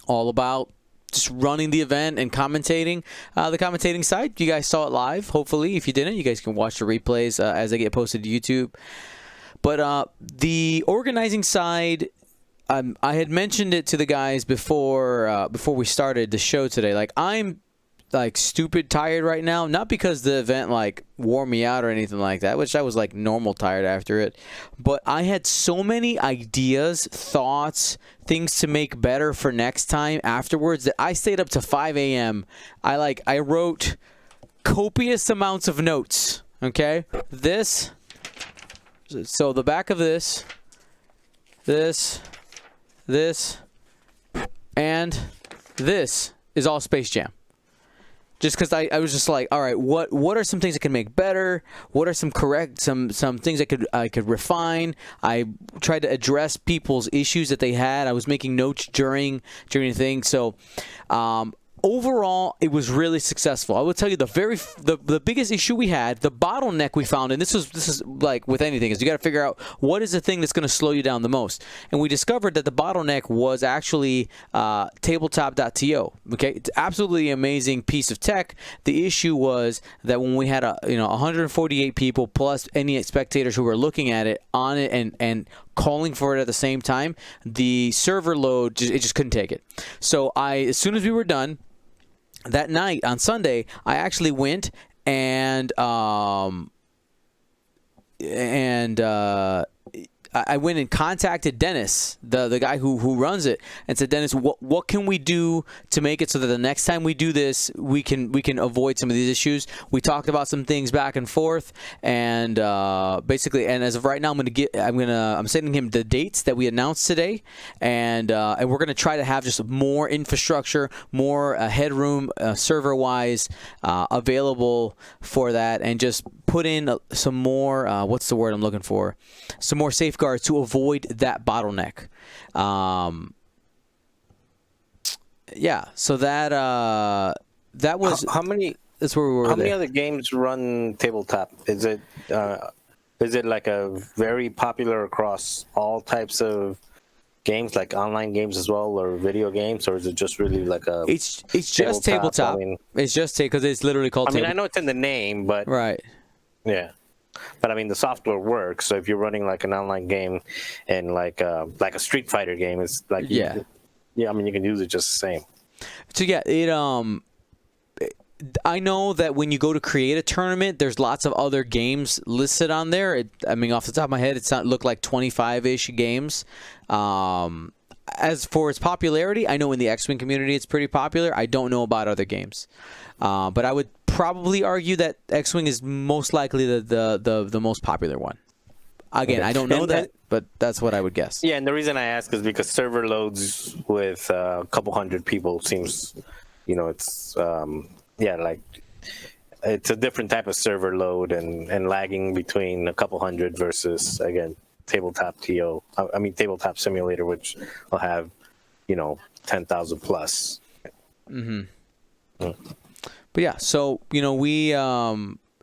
all about just running the event and commentating. The commentating side, you guys saw it live. Hopefully, if you didn't, you guys can watch the replays as they get posted to YouTube. But the organizing side, I had mentioned it to the guys before we started the show today. Like, I'm like stupid tired right now, not because the event like wore me out or anything like that, which I was like normal tired after it, but I had so many ideas, thoughts, things to make better for next time afterwards that I stayed up to 5 a.m. I wrote copious amounts of notes. Okay, so the back of this, and this is all Space Jam. Just because I was just like, all right, what are some things I can make better? What are some things I could refine? I tried to address people's issues that they had. I was making notes during the thing. So overall, it was really successful. I will tell you the biggest issue we had, the bottleneck we found, and this is like with anything, is you got to figure out what is the thing that's going to slow you down the most. And we discovered that the bottleneck was actually tabletop.to. Okay, it's absolutely amazing piece of tech. The issue was that when we had 148 people plus any spectators who were looking at it on it and calling for it at the same time, the server load it just couldn't take it. So as soon as we were done that night on Sunday, I actually went and I went and contacted Dennis, the guy who runs it, and said, Dennis, what can we do to make it so that the next time we do this, we can avoid some of these issues? We talked about some things back and forth, and basically, and as of right now, I'm sending him the dates that we announced today, and we're gonna try to have just more infrastructure, more headroom, server-wise, available for that, and just put in some more. What's the word I'm looking for? Some more safeguards to avoid that bottleneck. Yeah, so that was how many. That's where we were. How many other games run tabletop? Is it like a very popular across all types of games, like online games as well, or video games, or is it just really like a? It's just tabletop. I mean, it's just because it's literally called. I know it's in the name, but right. Yeah. But I mean, the software works. So if you're running like an online game and like a Street Fighter game, it's like I mean, you can use it just the same. So yeah, I know that when you go to create a tournament, there's lots of other games listed on there. I mean, off the top of my head, looked like 25-ish games. As for its popularity, I know in the X-Wing community it's pretty popular. I don't know about other games, but I would probably argue that X-Wing is most likely the most popular one. Again, I don't know that, but that's what I would guess. Yeah, and the reason I ask is because server loads with a couple hundred people seems, it's like it's a different type of server load and lagging between a couple hundred versus, again, tabletop tabletop simulator, which will have 10,000 plus. But yeah, so we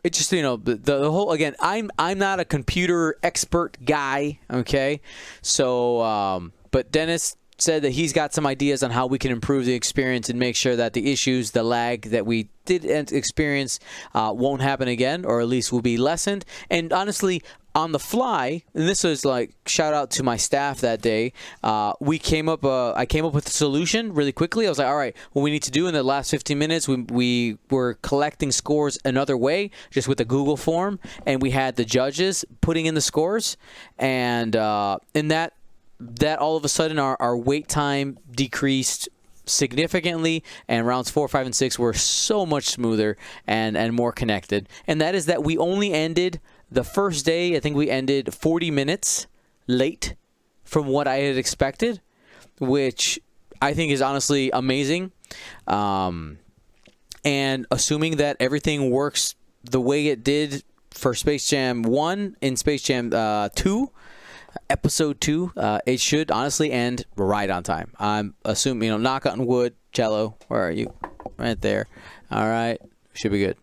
it just the whole, again, I'm not a computer expert guy, okay? So but Dennis said that he's got some ideas on how we can improve the experience and make sure that the issues, the lag that we did experience won't happen again, or at least will be lessened. And honestly, on the fly, and this was like shout out to my staff that day, I came up with a solution really quickly. I was like, all right, what we need to do in the last 15 minutes, we were collecting scores another way, just with a Google form, and we had the judges putting in the scores, and in that all of a sudden our wait time decreased significantly, and rounds 4, 5, and 6 were so much smoother and more connected. And that is that we only ended the first day, I think we ended 40 minutes late from what I had expected, which I think is honestly amazing. And assuming that everything works the way it did for Space Jam 1 and Space Jam 2, Episode 2, it should honestly end right on time. I'm assuming, knock on wood, Cello, where are you? Right there. All right. Should be good.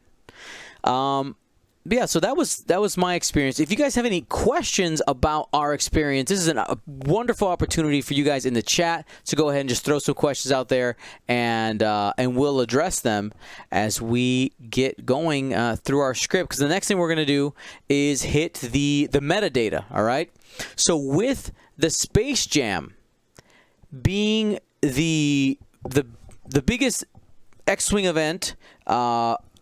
But yeah, so that was my experience. If you guys have any questions about our experience, this is a wonderful opportunity for you guys in the chat to go ahead and just throw some questions out there, and we'll address them as we get going through our script. Because the next thing we're going to do is hit the metadata. All right. So with the Space Jam being the biggest X-Wing event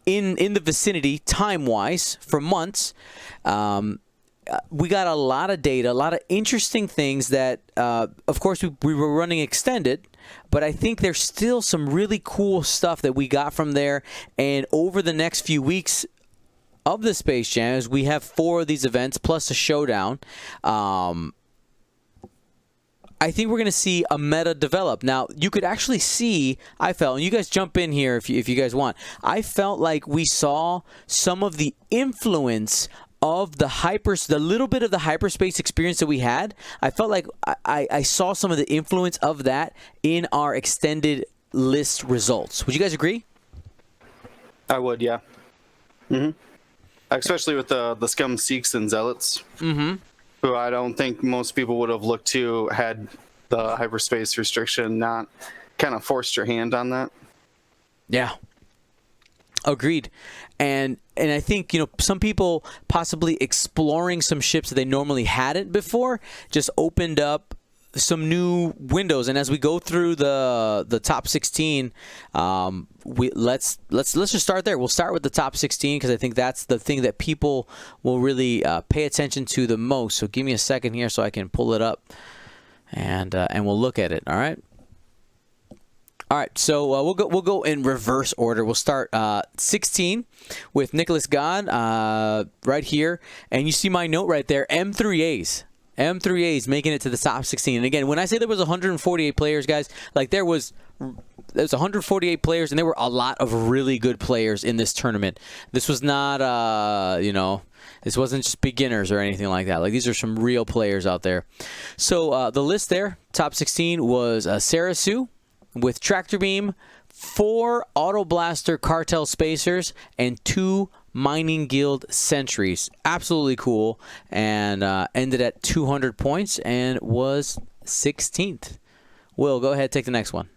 in the vicinity, time-wise, for months. We got a lot of data, a lot of interesting things that, of course, we were running extended, but I think there's still some really cool stuff that we got from there. And over the next few weeks of the Space Jams, we have 4 of these events plus a showdown. I think we're going to see a meta develop. Now, you could actually see, I felt, and you guys jump in here if you guys want, I felt like we saw some of the influence of the little bit of the hyperspace experience that we had. I felt like I saw some of the influence of that in our extended list results. Would you guys agree? I would, yeah. Especially with the Scum Seeks and Zealots. Who I don't think most people would have looked to had the hyperspace restriction not kind of forced your hand on that. Yeah. Agreed. And I think, some people possibly exploring some ships that they normally hadn't before just opened up some new windows. And as we go through the top 16, let's just start there. We'll start with the top 16 because I think that's the thing that people will really pay attention to the most. So give me a second here so I can pull it up, and we'll look at it. All right. All right, so we'll go in reverse order. We'll start 16 with Nicholas God right here, and you see my note right there, M3As. M3As making it to the top 16. And again, when I say there was 148 players, guys, like there was 148 players, and there were a lot of really good players in this tournament. This was not, this wasn't just beginners or anything like that. Like these are some real players out there. So the list there, top 16 was Sarasu with Tractor Beam, 4 Auto Blaster Cartel Spacers, and 2 Mining Guild Sentries. Absolutely cool. And ended at 200 points and was 16th. Will, go ahead, take the next one.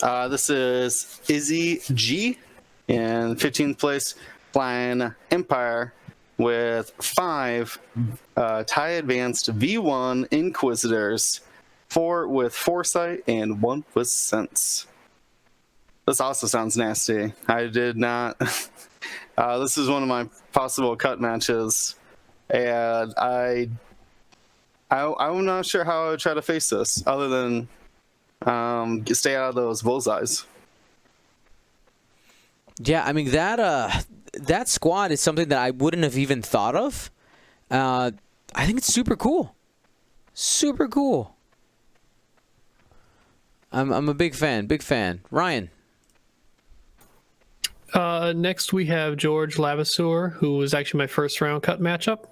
This is Izzy G in 15th place, flying Empire with 5 TIE Advanced V1 Inquisitors, 4 with Foresight, and 1 with Sense. This also sounds nasty. I did not... this is one of my possible cut matches, and I'm not sure how I would try to face this, other than stay out of those bullseyes. Yeah, I mean, that squad is something that I wouldn't have even thought of. I think it's super cool. Super cool. I'm a big fan. Big fan. Ryan. Next we have George Lavasseur, who was actually my first round cut matchup.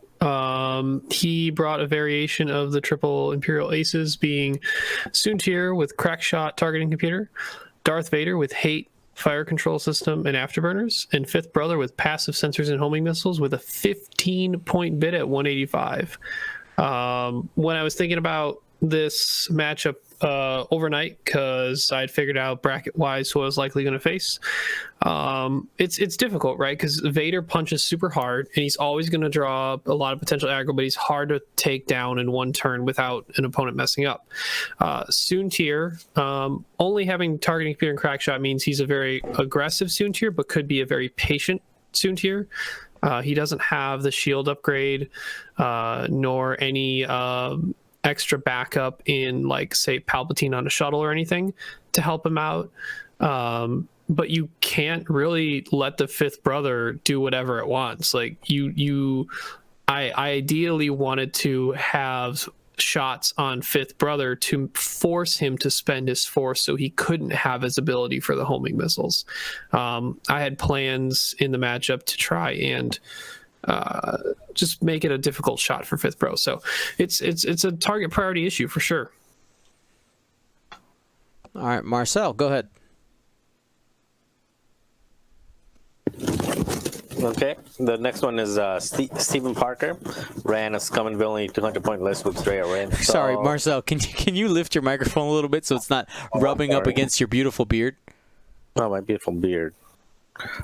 He brought a variation of the triple Imperial Aces, being Soontir with Crackshot targeting computer, Darth Vader with Hate fire control system and afterburners, and Fifth Brother with passive sensors and homing missiles with a 15-point bid at 185. When I was thinking about this matchup overnight, because I'd figured out bracket-wise who I was likely going to face, it's difficult, right? Because Vader punches super hard, and he's always going to draw a lot of potential aggro, but he's hard to take down in one turn without an opponent messing up. Soontir, only having targeting computer and crackshot means he's a very aggressive Soontir, but could be a very patient Soontir. He doesn't have the shield upgrade, nor any extra backup in, like, say, Palpatine on a shuttle or anything to help him out. But you can't really let the Fifth Brother do whatever it wants. Like, I ideally wanted to have shots on Fifth Brother to force him to spend his force so he couldn't have his ability for the homing missiles. I had plans in the matchup to try and just make it a difficult shot for Fifth Bro. So it's a target priority issue for sure. All right, Marcel, go ahead. Okay, the next one is Stephen Parker. Ran a Scum and Villainy 200-point list with Drea Rin. So... Sorry, Marcel, can you lift your microphone a little bit so it's not rubbing up against your beautiful beard? Oh, my beautiful beard.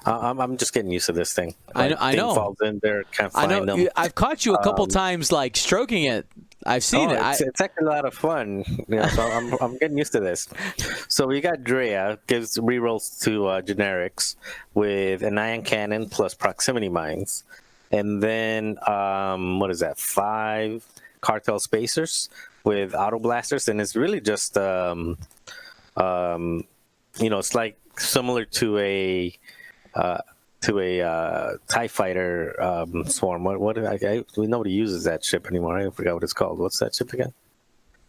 I'm just getting used to this thing. I know. Falls in there, can't find them. I've caught you a couple times, like, stroking it I've seen it. It's actually a lot of fun. So I'm getting used to this. So we got Drea gives rerolls to generics with an ion cannon plus proximity mines, and then what is that? 5 cartel spacers with auto blasters, and it's really just it's like similar to a TIE fighter swarm. Nobody uses that ship anymore. I forgot what it's called. What's that ship again?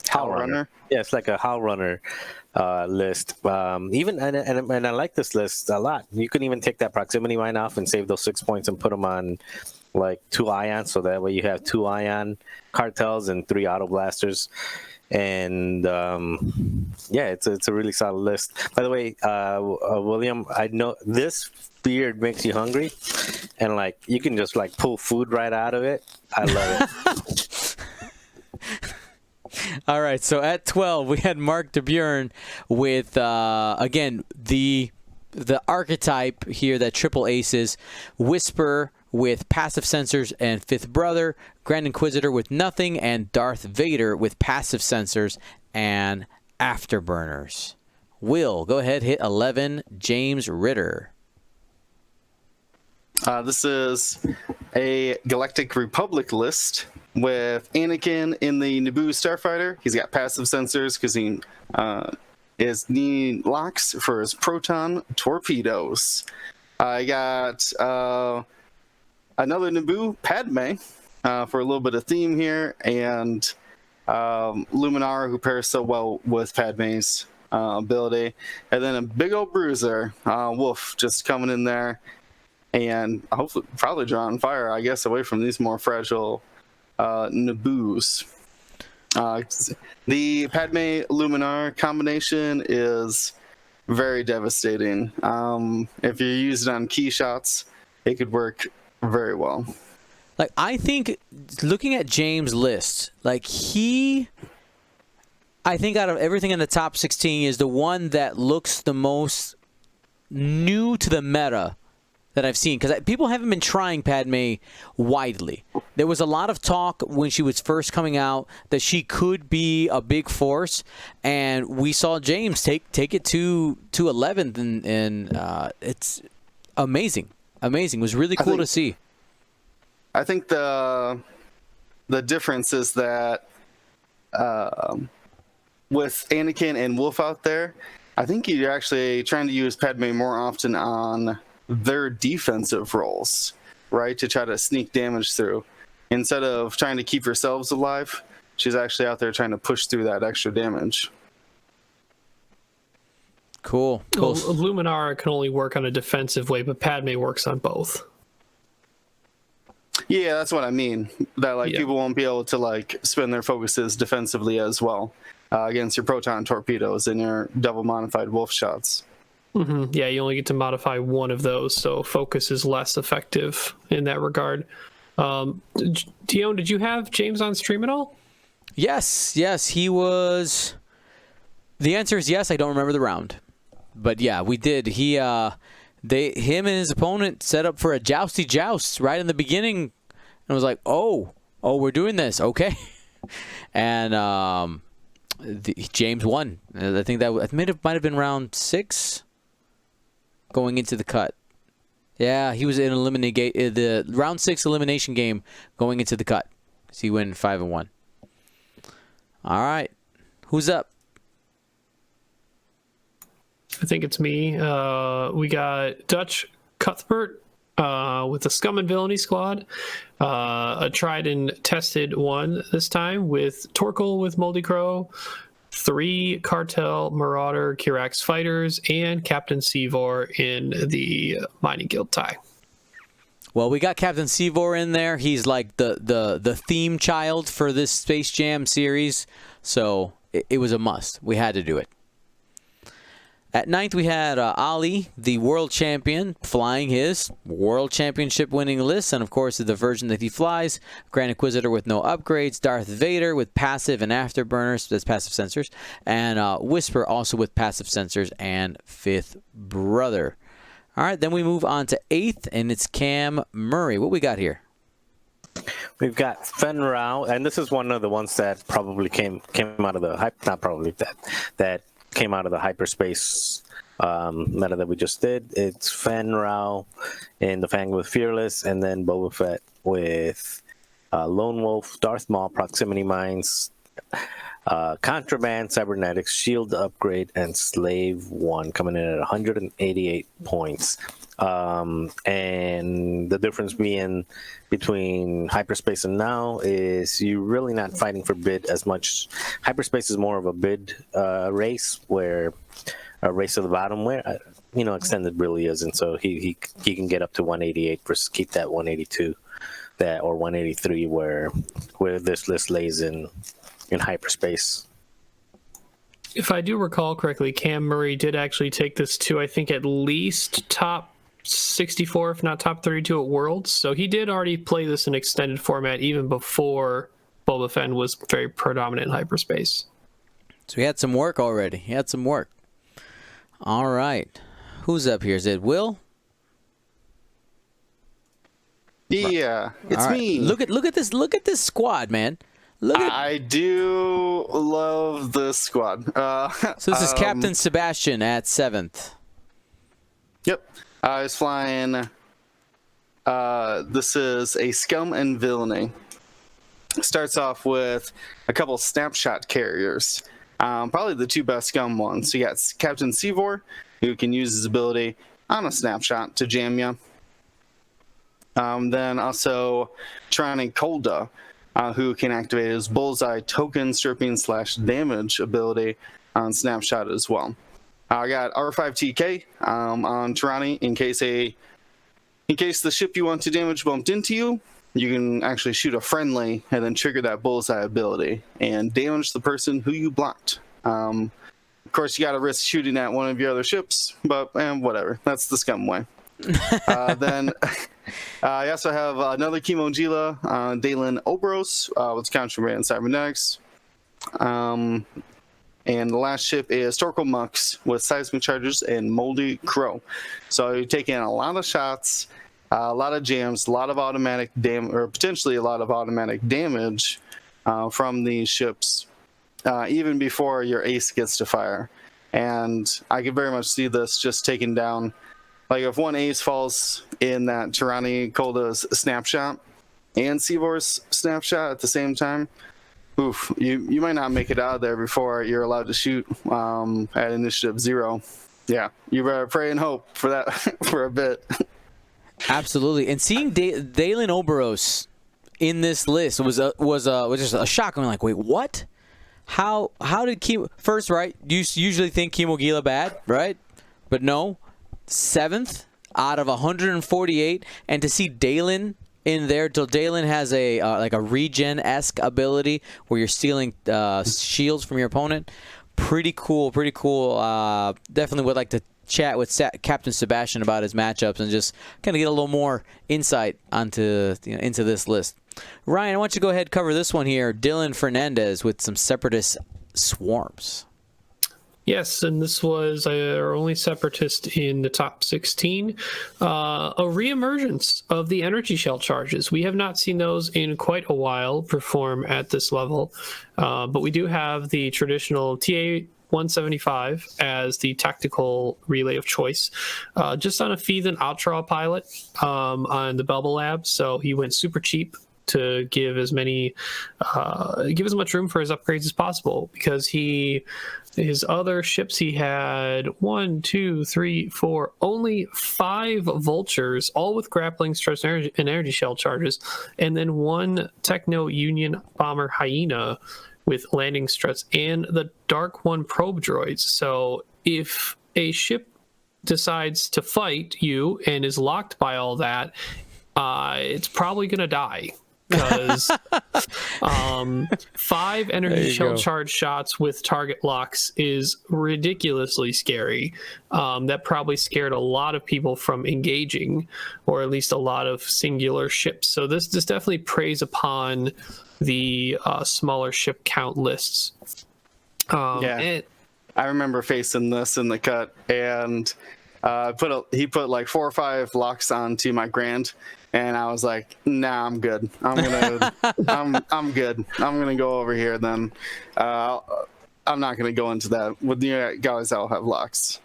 Howl Runner. Yeah, it's like a Howl Runner list. And I like this list a lot. You can even take that proximity mine off and save those 6 points and put them on like 2 ions, so that way you have 2 ion cartels and 3 auto blasters. And it's a really solid list. By the way, William, I know this beard makes you hungry, and like you can just like pull food right out of it. I love it. All right, so at 12 we had Mark DeBuren with again the archetype here that triple aces, Whisper with passive sensors and Fifth Brother, Grand Inquisitor with nothing, and Darth Vader with passive sensors and afterburners. Will, go ahead, hit 11, James Ritter. This is a Galactic Republic list with Anakin in the Naboo Starfighter. He's got passive sensors because he need locks for his proton torpedoes. I got another Naboo, Padme, for a little bit of theme here, and Luminara, who pairs so well with Padme's ability, and then a big old bruiser, Wolf, just coming in there, and hopefully probably drawing fire, I guess, away from these more fragile Naboos. The Padme Luminar combination is very devastating. If you use it on key shots, it could work very well. Like, I think looking at James' list, like I think out of everything in the top 16 is the one that looks the most new to the meta that I've seen, because people haven't been trying Padme widely. There was a lot of talk when she was first coming out that she could be a big force, and we saw James take it to 11th, and it's amazing. It was really cool to see. I think the difference is that with Anakin and Wolf out there, I think you're actually trying to use Padme more often on their defensive roles, right? To try to sneak damage through. Instead of trying to keep yourselves alive, she's actually out there trying to push through that extra damage. Cool. Well, Luminara can only work on a defensive way, but Padme works on both. Yeah, that's what I mean. That people won't be able to spend their focuses defensively as well against your proton torpedoes and your double modified wolf shots. Mm-hmm. Yeah, you only get to modify one of those, so focus is less effective in that regard. Dion, did you have James on stream at all? Yes, he was. The answer is yes. I don't remember the round, but yeah, we did. Him and his opponent set up for a jousty joust right in the beginning, and was like, "Oh, we're doing this, okay." And James won. I think that might have been round 6. Going into the cut. Yeah, he was in the round 6 elimination game going into the cut. So he went 5-1. All right. Who's up? I think it's me. We got Dutch Cuthbert with the Scum and Villainy Squad. A tried and tested one this time with Torkel with Moldy Crow, 3 Cartel Marauder Kirax fighters, and Captain Seavor in the Mining Guild tie. Well, we got Captain Seavor in there. He's like the theme child for this Space Jam series, so it was a must. We had to do it. At 9th, we had Ali, the world champion, flying his world championship winning list. And, of course, the version that he flies, Grand Inquisitor with no upgrades, Darth Vader with passive and afterburners, that's passive sensors, and Whisper also with passive sensors, and Fifth Brother. All right, then we move on to 8th, and it's Cam Murray. What we got here? We've got Fen Rao, and this is one of the ones that probably came out of the not probably that came out of the hyperspace meta that we just did. It's Fen Rao in the Fang with Fearless, and then Boba Fett with Lone Wolf, Darth Maul, Proximity Mines, Contraband, Cybernetics, Shield Upgrade, and Slave 1 coming in at 188 points. And the difference being between hyperspace and now is you're really not fighting for bid as much. Hyperspace is more of a bid race, where a race to the bottom, where extended really isn't. So he can get up to 188 versus keep that 182 or 183 where this list lays in hyperspace. If I do recall correctly, Cam Murray did actually take this to, I think, at least top 64, if not top 32 at Worlds. So he did already play this in extended format even before Boba Fett was very predominant in hyperspace. So he had some work already. He had some work. All right. Who's up here? Is it Will? Yeah, it's All right. me. Look at this squad, man. I do love this squad. So this is Captain Sebastian at 7th. Yep. I was flying. This is a Scum and Villainy. Starts off with a couple snapshot carriers. Probably the two best Scum ones. So you got Captain Seavor, who can use his ability on a snapshot to jam you. Then also Tyranny Kolda, who can activate his Bullseye token stripping / damage ability on snapshot as well. I got R5TK on Tyranny in case the ship you want to damage bumped into you. You can actually shoot a friendly and then trigger that Bullseye ability and damage the person who you blocked. Of course, you got to risk shooting at one of your other ships, but whatever. That's the Scum way. Then I also have another Kimogila, Dalen Obros with Contraband Cybernetics. And the last ship is Torkoal Mux with Seismic Charges and Moldy Crow. So you're taking a lot of shots, a lot of jams, a lot of automatic damage, or potentially a lot of automatic damage from these ships, even before your ace gets to fire. And I can very much see this just taking down, like if one ace falls in that Tyranny Kolda's snapshot and Seavor's snapshot at the same time, oof, you might not make it out of there before you're allowed to shoot at initiative 0. Yeah, you better pray and hope for that for a bit. Absolutely. And seeing Dalen Oberos in this list was just a shock. I'm like, wait, what? How did first, right? You usually think Kimogila bad, right? But no, 7th out of 148, and to see Dalen in there. Dalen has a like a regen-esque ability where you're stealing shields from your opponent. Pretty cool. Definitely would like to chat with Captain Sebastian about his matchups and just kind of get a little more insight onto into this list. Ryan, I want you to go ahead and cover this one here. Dylan Fernandez with some Separatist Swarms. Yes, and this was our only Separatist in the top 16. A reemergence of the energy shell charges. We have not seen those in quite a while perform at this level, but we do have the traditional TA 175 as the tactical relay of choice, just on a Feathen Outdraw pilot on the Bubble Lab. So he went super cheap to give as much room for his upgrades as possible, because his other ships, he had 1, 2, 3, 4, only 5 vultures, all with grappling, stress, and energy shell charges, and then 1 Techno Union bomber Hyena with landing struts and the Dark One probe droids. So if a ship decides to fight you and is locked by all that, it's probably going to die. Because 5 energy shell charge shots with target locks is ridiculously scary. That probably scared a lot of people from engaging, or at least a lot of singular ships. So this definitely preys upon the smaller ship count lists. I remember facing this in the cut, and he put like 4 or 5 locks onto my Grand, And I was like, nah, I'm good. I'm good. I'm gonna go over here then. I'm not gonna go into that with the guys that'll have locks.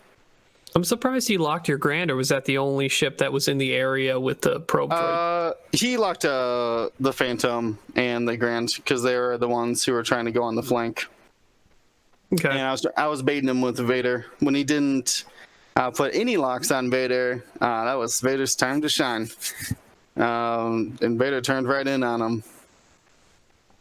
I'm surprised he locked your Grand, or was that the only ship that was in the area with the probe droid? He locked the Phantom and the Grand because they were the ones who were trying to go on the flank. Okay. And I was baiting him with Vader when he didn't put any locks on Vader. That was Vader's time to shine. And Vader turned right in on him.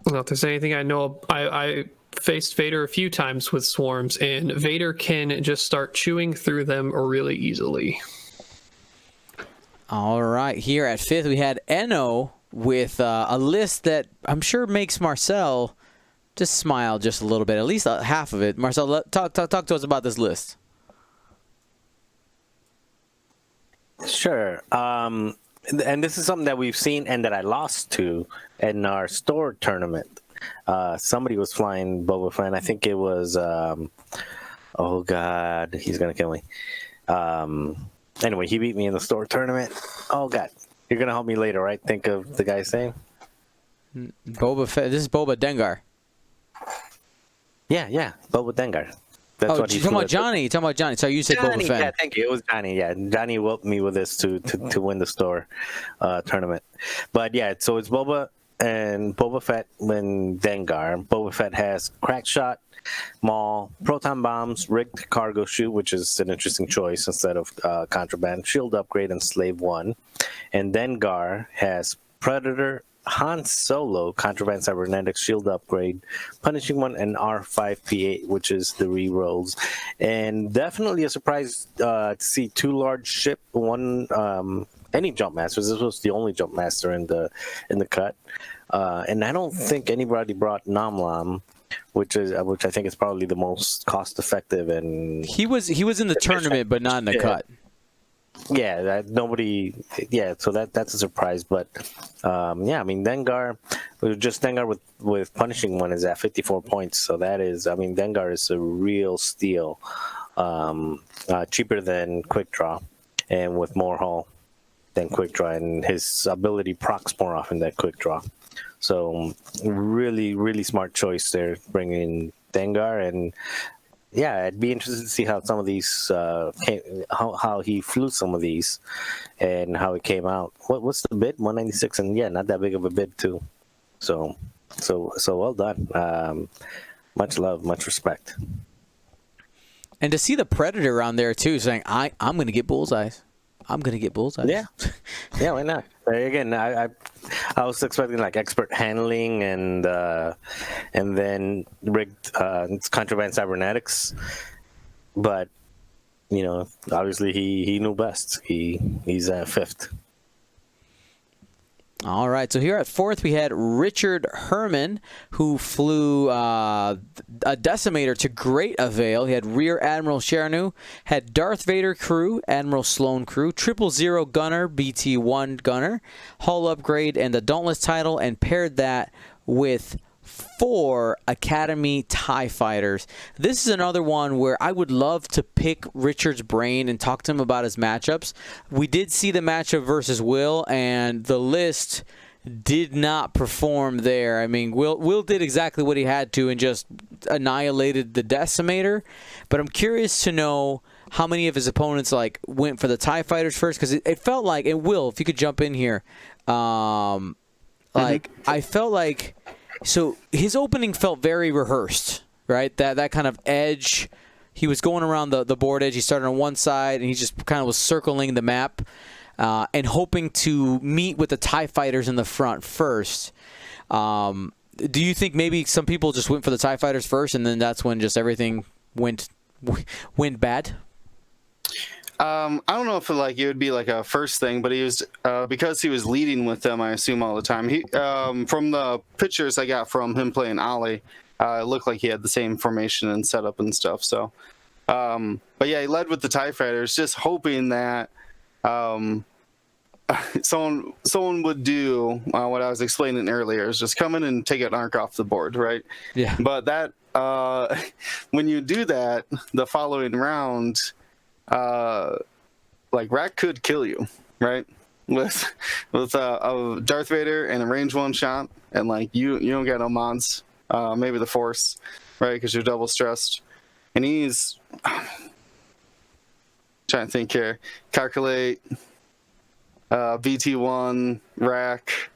Well, if there's anything I know, I faced Vader a few times with swarms, and Vader can just start chewing through them really easily. All right, here at 5th, we had Eno with a list that I'm sure makes Marcel just smile just a little bit, at least half of it. Marcel, talk to us about this list. Sure. And this is something that we've seen and that I lost to in our store tournament. Somebody was flying Boba Fett. I think it was, oh God, he's going to kill me. Anyway, he beat me in the store tournament. Oh God, you're going to help me later, right? Think of the guy's name. Boba Fett. This is Boba Dengar. Yeah, Boba Dengar. That's oh, what you're talking about Johnny. You're talking about Johnny. Sorry, you said Johnny, Boba Fett. yeah, thank you. It was Johnny. Yeah, Johnny whooped me with this to win the store tournament. But yeah, so it's Boba and Boba Fett and Dengar. Boba Fett has crack shot, maul, proton bombs, rigged cargo chute, which is an interesting choice instead of contraband, shield upgrade, and slave 1. And Dengar has Predator, Han Solo, contraband cybernetics, shield upgrade, punishing 1, and R5P8, which is the re-rolls. And definitely a surprise to see 2 large ship, 1 any jump masters. This was the only jump master in the cut. And I don't think anybody brought Namlam, which I think is probably the most cost effective, and he was in the tournament but not in the cut. Yeah, that nobody. Yeah, so that's a surprise. But yeah, I mean Dengar, just Dengar with punishing 1 is at 54 points. So that is, I mean, Dengar is a real steal, cheaper than Quick Draw, and with more hull than Quick Draw, and his ability procs more often than Quick Draw. So really, really smart choice there, bringing Dengar. And yeah, I'd be interested to see how some of these how he flew some of these and how it came out. What's the bid? 196, and yeah, not that big of a bid too. So well done. Much love, much respect. And to see the Predator around there too, saying I'm going to get bullseyes. I'm going to get bullseyes. Yeah, yeah, why not? Again, I was expecting like expert handling and then rigged contraband cybernetics, but you know, obviously he knew best. He's at 5th. All right, so here at 4th, we had Richard Herman, who flew a Decimator to great avail. He had Rear Admiral Chernu, had Darth Vader crew, Admiral Sloan crew, 000 gunner, BT-1 gunner, hull upgrade, and the Dauntless title, and paired that with 4 Academy TIE Fighters. This is another one where I would love to pick Richard's brain and talk to him about his matchups. We did see the matchup versus Will, and the list did not perform there. I mean, Will did exactly what he had to and just annihilated the Decimator. But I'm curious to know how many of his opponents like went for the TIE Fighters first, because it felt like, and Will, if you could jump in here, like I felt like. So his opening felt very rehearsed, right? That kind of edge. He was going around the board edge. He started on one side, and he just kind of was circling the map and hoping to meet with the TIE Fighters in the front first. Do you think maybe some people just went for the TIE Fighters first, and then that's when just everything went bad? I don't know if it would be like a first thing, but he was because he was leading with them, I assume, all the time. He from the pictures I got from him playing Ollie, it looked like he had the same formation and setup and stuff. So, but yeah, he led with the TIE Fighters, just hoping that someone would do what I was explaining earlier, is just come in and take an arc off the board, right? Yeah. But that when you do that, the following round, like Rack could kill you, right? with a Darth Vader and a range one shot, and like you don't get no mods. Maybe the Force, right? Because you're double stressed, and he's trying to think here. Calculate, VT1 rack,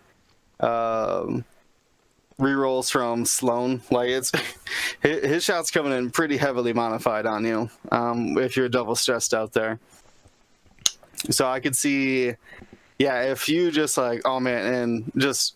rerolls from Sloan. Like it's his shots coming in pretty heavily modified on you if you're double stressed out there. So I could see, yeah, if you just like, oh man, and just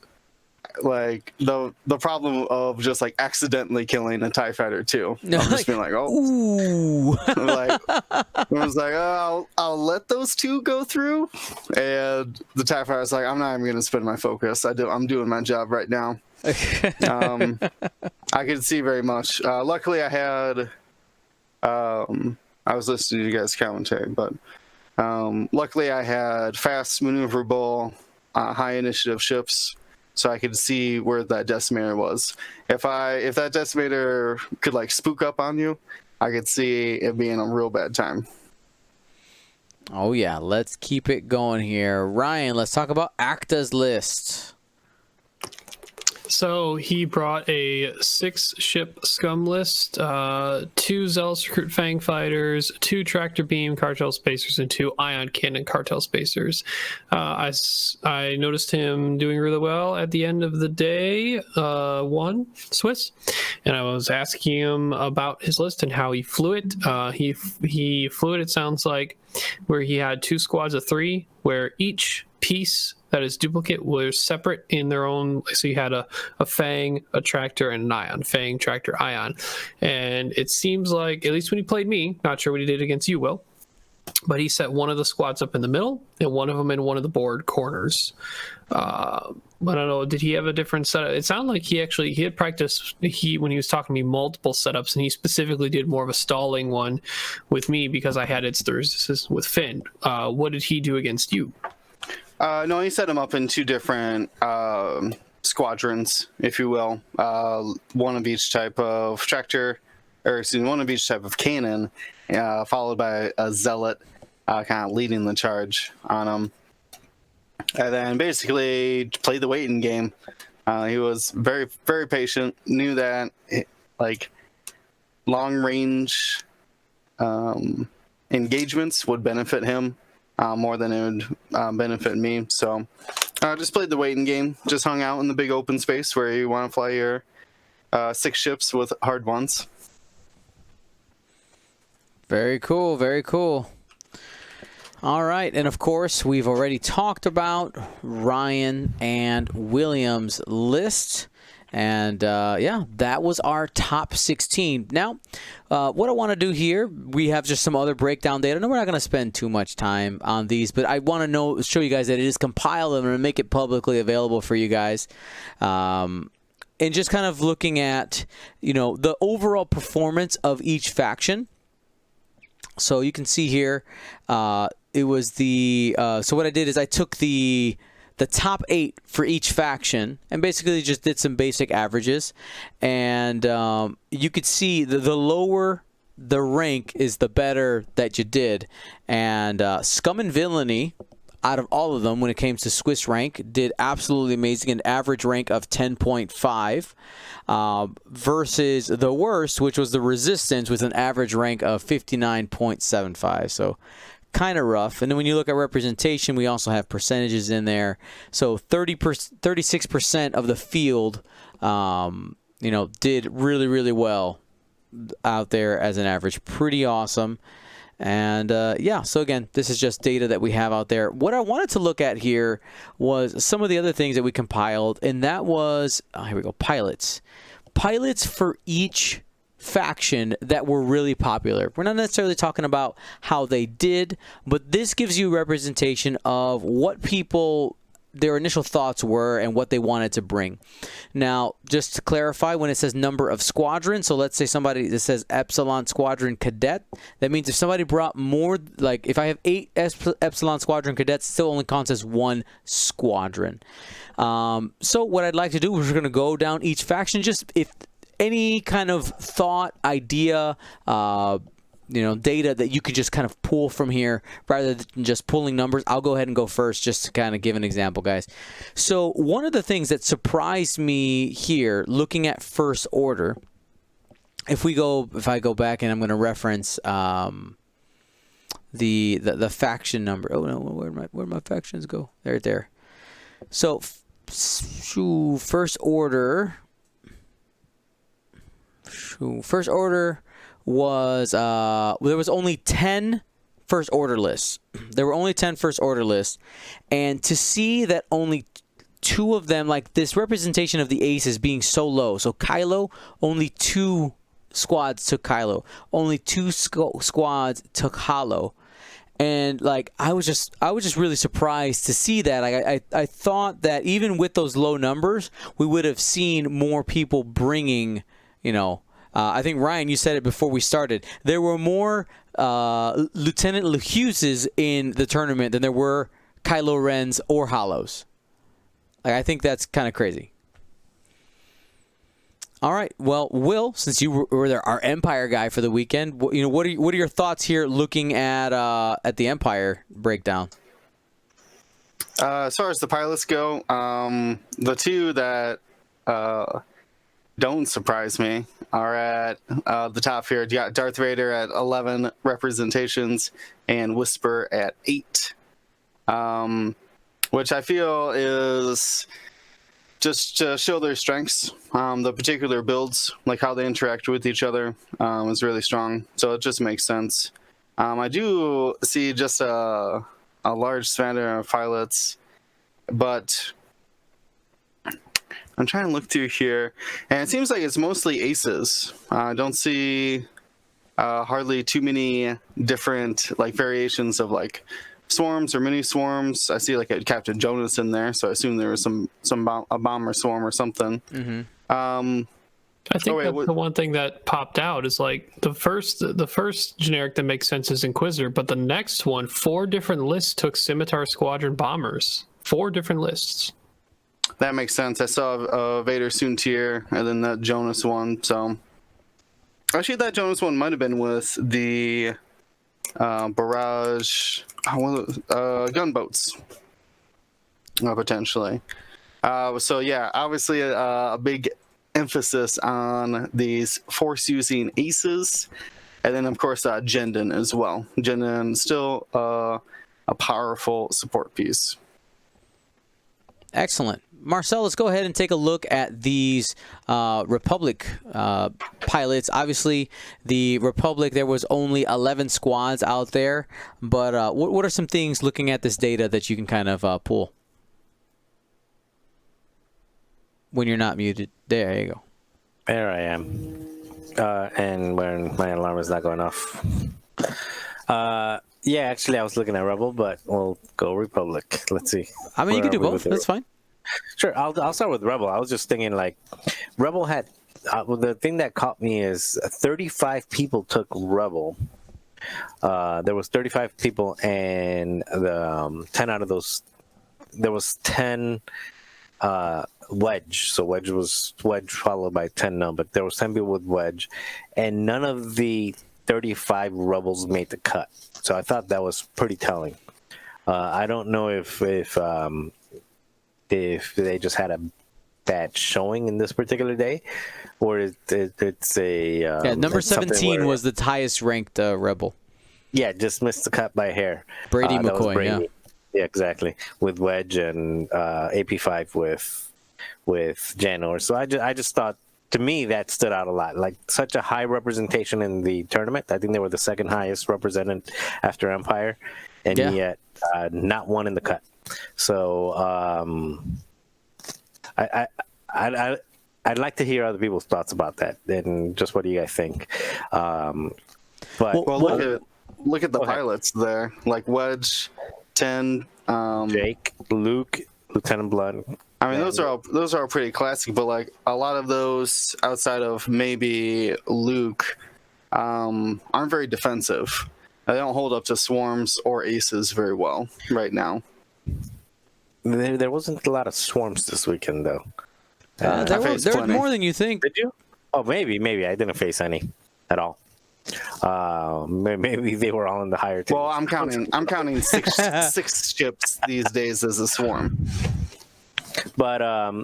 like the problem of just like accidentally killing a TIE fighter too. I'm just being like, oh, Ooh. like I was like, oh, I'll let those two go through, and the TIE fighter's like, I'm not even gonna spend my focus. I'm doing my job right now. I could see very much. Luckily, I had. I was listening to you guys' commentary, but luckily I had fast, maneuverable, high initiative ships, so I could see where that decimator was. If that decimator could like spook up on you, I could see it being a real bad time. Oh yeah, let's keep it going here. Ryan, let's talk about Acta's list. So he brought a 6-ship scum list, 2 Zealous Recruit Fang Fighters, 2 Tractor Beam Cartel Spacers, and 2 Ion Cannon Cartel Spacers. I noticed him doing really well at the end of the day, 1 Swiss, and I was asking him about his list and how he flew it. He flew it, it sounds like, where he had 2 squads of 3, where each piece that is duplicate was separate in their own. So you had a Fang, a Tractor, and an Ion. Fang, Tractor, Ion. And it seems like, at least when he played me, not sure what he did against you, Will, but he set one of the squads up in the middle and one of them in one of the board corners. I don't know, did he have a different setup? It sounded like he had practiced when he was talking to me multiple setups, and he specifically did more of a stalling one with me because I had its Thursdays with Finn. What did he do against you? No, he set them up in 2 different squadrons, if you will. One of each type of tractor, or excuse me, one of each type of cannon, followed by a zealot, kind of leading the charge on them. And then basically played the waiting game. He was very, very patient. Knew that like long range engagements would benefit him. More than it would benefit me. So just played the waiting game. Just hung out in the big open space where you want to fly your 6 ships with hard ones. Very cool, very cool. All right, and of course, we've already talked about Ryan and William's list. And yeah, that was our top 16. Now, what I want to do here, we have just some other breakdown data. No, we're not going to spend too much time on these, but I want to show you guys that it is compiled and I'm going to make it publicly available for you guys. And just kind of looking at, the overall performance of each faction. So you can see here, it was so what I did is I took the top 8 for each faction and basically just did some basic averages. And you could see the lower the rank is, the better that you did. And Scum and Villainy, out of all of them, when it came to Swiss rank, did absolutely amazing. An average rank of 10.5 versus the worst, which was the Resistance, with an average rank of 59.75. So kind of rough. And then when you look at representation, we also have percentages in there. So 36% of the field, did really, really well out there as an average. Pretty awesome. And yeah, so again, this is just data that we have out there. What I wanted to look at here was some of the other things that we compiled, and that was, here we go, pilots. Pilots for each faction that were really popular. We're not necessarily talking about how they did, but this gives you representation of what people, their initial thoughts were and what they wanted to bring. Now, just to clarify, when it says number of squadrons, so let's say somebody that says Epsilon Squadron Cadet, that means if somebody brought more, like if I have 8 Epsilon Squadron Cadets, it still only counts as 1 squadron. So what I'd like to do is we're going to go down each faction, just if any kind of thought, idea, data that you could just kind of pull from here rather than just pulling numbers. I'll go ahead and go first just to kind of give an example, guys. So one of the things that surprised me here, looking at first order, if I go back and I'm going to reference the faction number. Oh no, where my factions go? There. So first order. First order was there was only 10 first order lists. There were only 10 first order lists, and to see that only 2 of them, like this representation of the aces being so low. So Kylo, only 2 squads took Kylo. Only 2 squads took Hollow. And like I was just really surprised to see that. I thought that even with those low numbers, we would have seen more people bringing, I think, Ryan, you said it before we started. There were more Lieutenant LeHughes's in the tournament than there were Kylo Ren's or Hollows. Like, I think that's kind of crazy. All right. Well, Will, since you were our Empire guy for the weekend, what are your thoughts here looking at the Empire breakdown? As far as the pilots go, the 2 that don't surprise me are at the top here. You got Darth Vader at 11 representations and Whisper at 8, which I feel is just to show their strengths. The particular builds, like how they interact with each other, is really strong. So it just makes sense. I do see just a large span of pilots, but I'm trying to look through here, and it seems like it's mostly aces. I don't see hardly too many different variations of swarms or mini swarms. I see a Captain Jonas in there, so I assume there was a bomber swarm or something. Mm-hmm. I think the one thing that popped out is the first generic that makes sense is Inquisitor, but the next one, 4 different lists took Scimitar Squadron bombers. 4 different lists. That makes sense. I saw Vader Soontir and then that Jonas one. So actually, that Jonas one might have been with the barrage gunboats, potentially. So yeah, obviously a big emphasis on these force-using aces, and then of course Jendon as well. Jendon still a powerful support piece. Excellent. Marcel, let's go ahead and take a look at these Republic pilots. Obviously, the Republic, there was only 11 squads out there, but what are some things looking at this data that you can kind of pull? When you're not muted. There you go. There I am. And when my alarm is not going off. Yeah, actually, I was looking at Rebel, but we'll go Republic. Let's see. I mean, you can do both. That's fine. Sure, I'll start with Rebel. I was just thinking, Rebel had... the thing that caught me is 35 people took Rebel. There was 35 people, and the 10 out of those... There was 10... Wedge. So Wedge was Wedge followed by 10 no, but there was 10 people with Wedge, and none of the 35 Rebels made the cut. So I thought that was pretty telling. I don't know if they just had a bad showing in this particular day, or it's a number 17 was the highest ranked Rebel. Yeah, just missed the cut by a hair. Brady McCoy. Yeah, exactly. With Wedge and AP5 with Janor. So I just thought, to me, that stood out a lot. Such a high representation in the tournament. I think they were the second highest represented after Empire, and yet not one in the cut. So I'd like to hear other people's thoughts about that, and just what do you guys think? Look at the pilots there, Wedge, 10, Jake, Luke, Lieutenant Blood. I mean, those are all pretty classic, but a lot of those outside of maybe Luke aren't very defensive. They don't hold up to swarms or aces very well right now. There wasn't a lot of swarms this weekend, though. There was more than you think. Did you? Oh, maybe I didn't face any at all. Maybe they were all in the higher tier. Well, I'm counting six ships these days as a swarm. But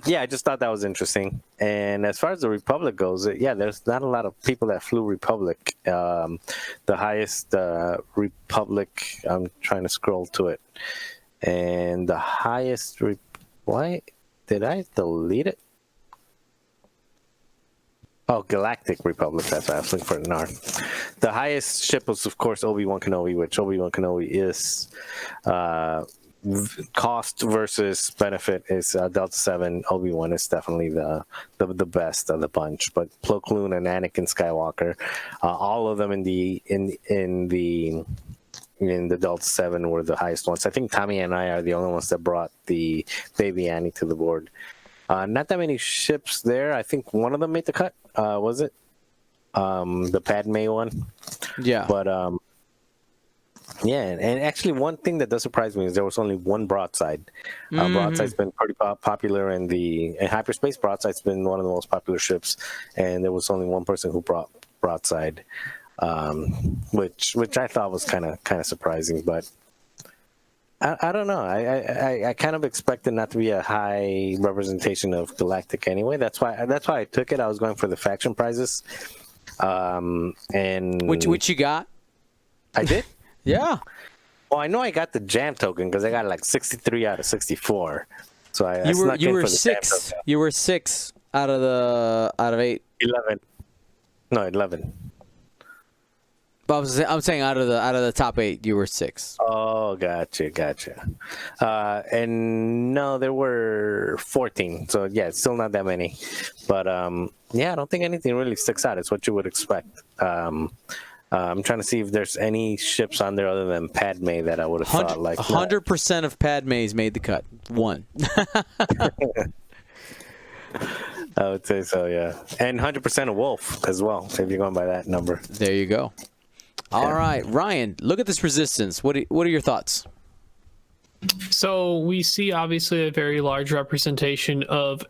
yeah, I just thought that was interesting. And as far as the Republic goes, yeah, there's not a lot of people that flew Republic. The highest Republic, I'm trying to scroll to it, and the highest. Why did I delete it? Oh, Galactic Republic. That's why I was looking for an R. The highest ship was, of course, Obi-Wan Kenobi, which Obi-Wan Kenobi is. Cost versus benefit is Delta 7. Obi-Wan is definitely the best of the bunch, but Plo Koon and Anakin Skywalker, all of them in the Delta 7 were the highest ones. I think Tommy and I are the only ones that brought the baby Annie to the board. Not that many ships there. I think one of them made the cut. Was it the Padme one? Yeah, but yeah, and actually, one thing that does surprise me is there was only one broadside. Broadside's been pretty popular in hyperspace. Broadside's been one of the most popular ships, and there was only one person who brought broadside, which I thought was kind of surprising. But I don't know. I kind of expected not to be a high representation of Galactic anyway. That's why I took it. I was going for the faction prizes, and which you got? I did. Yeah. Well, I know I got the jam token because I got like 63 out of 64. So I You snuck in were for the jam 6. token. You were 6 out of 8. 11. No, 11. But I'm saying out of the top 8, you were 6. Oh, gotcha. And no, there were 14. So yeah, it's still not that many. But yeah, I don't think anything really sticks out. It's what you would expect. I'm trying to see if there's any ships on there other than Padme that I would have thought like 100% of Padme's made the cut. 1. I would say so, yeah. And 100% of Wolf as well, if you're going by that number. There you go. All right, Ryan, look at this resistance. What are your thoughts? So we see obviously a very large representation of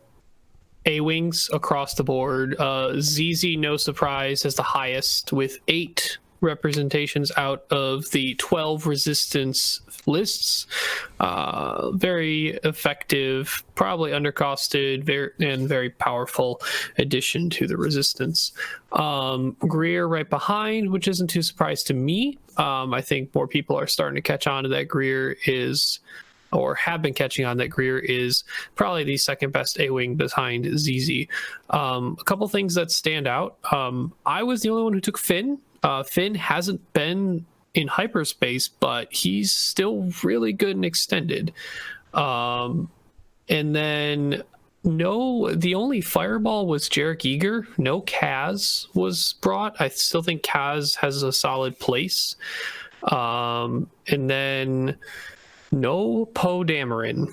A-Wings across the board. ZZ, no surprise, has the highest with 8 representations out of the 12 resistance lists. Very effective, probably undercosted, very powerful addition to the resistance. Greer right behind, which isn't too surprised to me. I think more people are starting to catch on to that Greer is, or have been catching on that Greer is probably the second best A-Wing behind ZZ. A couple things that stand out. I was the only one who took Finn. Finn hasn't been in hyperspace, but he's still really good and extended. And then the only fireball was Jarek Eager. No Kaz was brought. I still think Kaz has a solid place. And then no Poe Dameron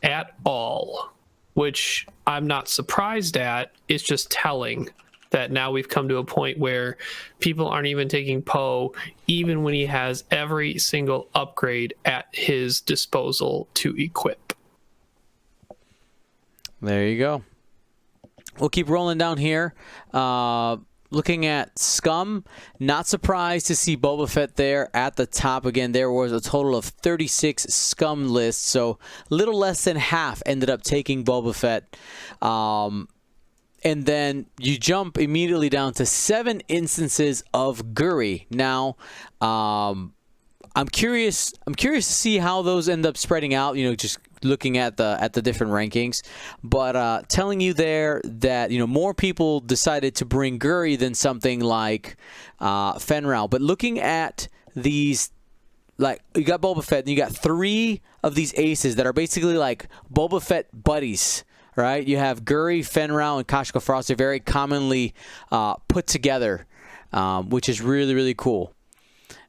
at all, which I'm not surprised at. It's just telling that now we've come to a point where people aren't even taking Poe, even when he has every single upgrade at his disposal to equip. There you go. We'll keep rolling down here. Looking at Scum, not surprised to see Boba Fett there at the top again. There was a total of 36 Scum lists, so a little less than half ended up taking Boba Fett. And then you jump immediately down to 7 instances of Guri. Now, I'm curious to see how those end up spreading out. Just looking at the different rankings, but telling you there that more people decided to bring Guri than something like Fenrau. But looking at these, like, you got Boba Fett, and you got 3 of these aces that are basically like Boba Fett buddies. Right, you have Guri, Fenrau, and Kashka Frost. They're very commonly put together, which is really, really cool.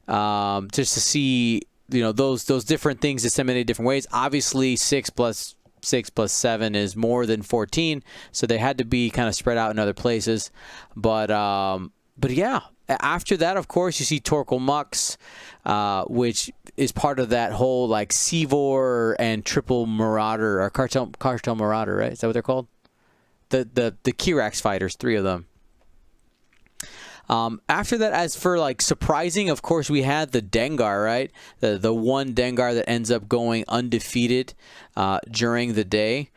Just to see, those different things disseminated different ways. Obviously, 6 plus 6 plus 7 is more than 14, so they had to be kind of spread out in other places. But yeah, after that, of course, you see Torkel Mux, which is part of that whole like Seavor and Triple Marauder or Cartel Marauder, right? Is that what they're called? The Kirax fighters, 3 of them. After that, as for like surprising, of course, we had the Dengar, right? The one Dengar that ends up going undefeated during the day.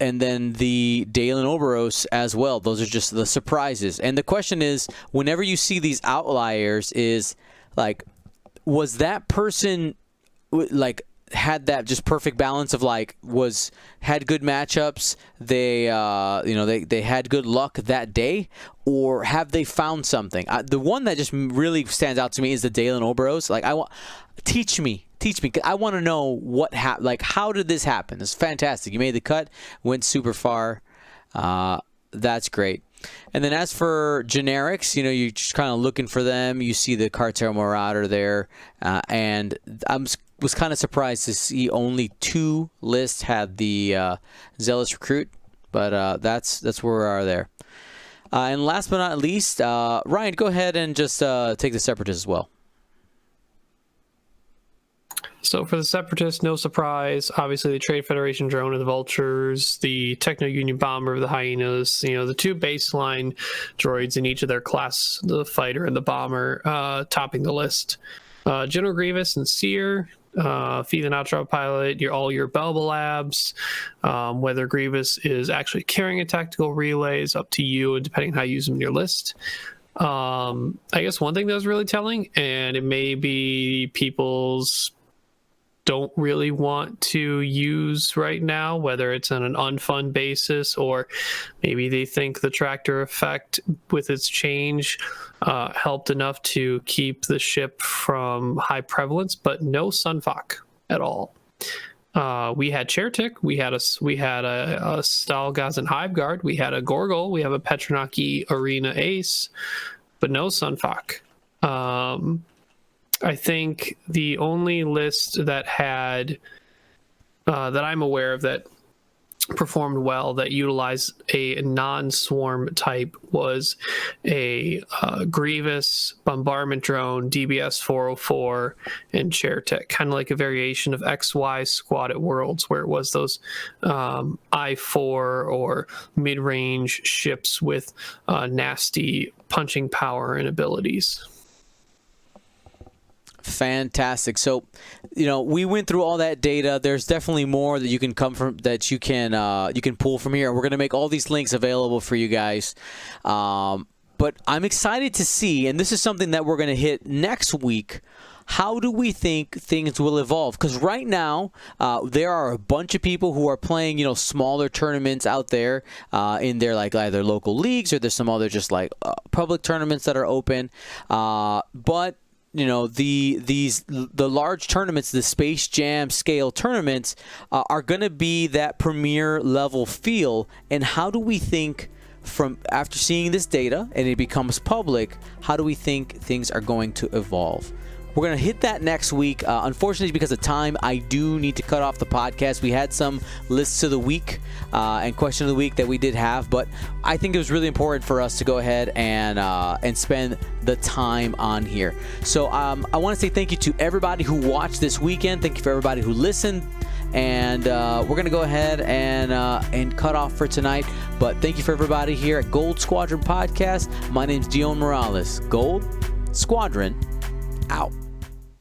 And then the Dalen Oberos as well. Those are just the surprises. And the question is, whenever you see these outliers, is like, was that person like had that just perfect balance of like had good matchups, they they had good luck that day, or have they found something? The one that just really stands out to me is the Dalen Oberos. Like, teach me. I want to know what happened. Like, how did this happen? It's fantastic. You made the cut, went super far. That's great. And then as for generics, you're just kind of looking for them. You see the Cartel Marauder there, and was kind of surprised to see only 2 lists had the Zealous Recruit, but that's where we are there. And last but not least, Ryan, go ahead and just take the Separatists as well. So for the Separatists, no surprise. Obviously, the Trade Federation drone of the Vultures, the Techno Union bomber of the Hyenas. The 2 baseline droids in each of their class, the fighter and the bomber, topping the list. General Grievous and Seer. Feed the Natural Pilot, all your Belba Labs. Whether Grievous is actually carrying a tactical relay is up to you, depending on how you use them in your list. I guess one thing that was really telling, and it may be people's don't really want to use right now, whether it's on an unfun basis or maybe they think the tractor effect with its change helped enough to keep the ship from high prevalence, but no Sunfok at all. We had Chertik, we had a Stalgaz and Hiveguard, we had a Gorgol, we have a Petronaki Arena Ace, but no Sunfok. I think the only list that had that I'm aware of that performed well, that utilized a non-swarm type, was a Grievous bombardment drone, DBS 404, and Chertik, kind of like a variation of XY Squad at Worlds, where it was those I-4 or mid-range ships with nasty punching power and abilities. Fantastic. So, we went through all that data. There's definitely more that you can you can pull from here. We're going to make all these links available for you guys. But I'm excited to see, and this is something that we're going to hit next week. How do we think things will evolve? Because right now, there are a bunch of people who are playing, smaller tournaments out there in their either local leagues, or there's some other just public tournaments that are open. But the large tournaments, the Space Jam scale tournaments, are going to be that premier level feel. And how do we think, from after seeing this data and it becomes public, how do we think things are going to evolve? We're going to hit that next week. Unfortunately, because of time, I do need to cut off the podcast. We had some lists of the week and question of the week that we did have, but I think it was really important for us to go ahead and spend the time on here. So I want to say thank you to everybody who watched this weekend. Thank you for everybody who listened. And we're going to go ahead and cut off for tonight. But thank you for everybody here at Gold Squadron Podcast. My name's Dion Morales. Gold Squadron out.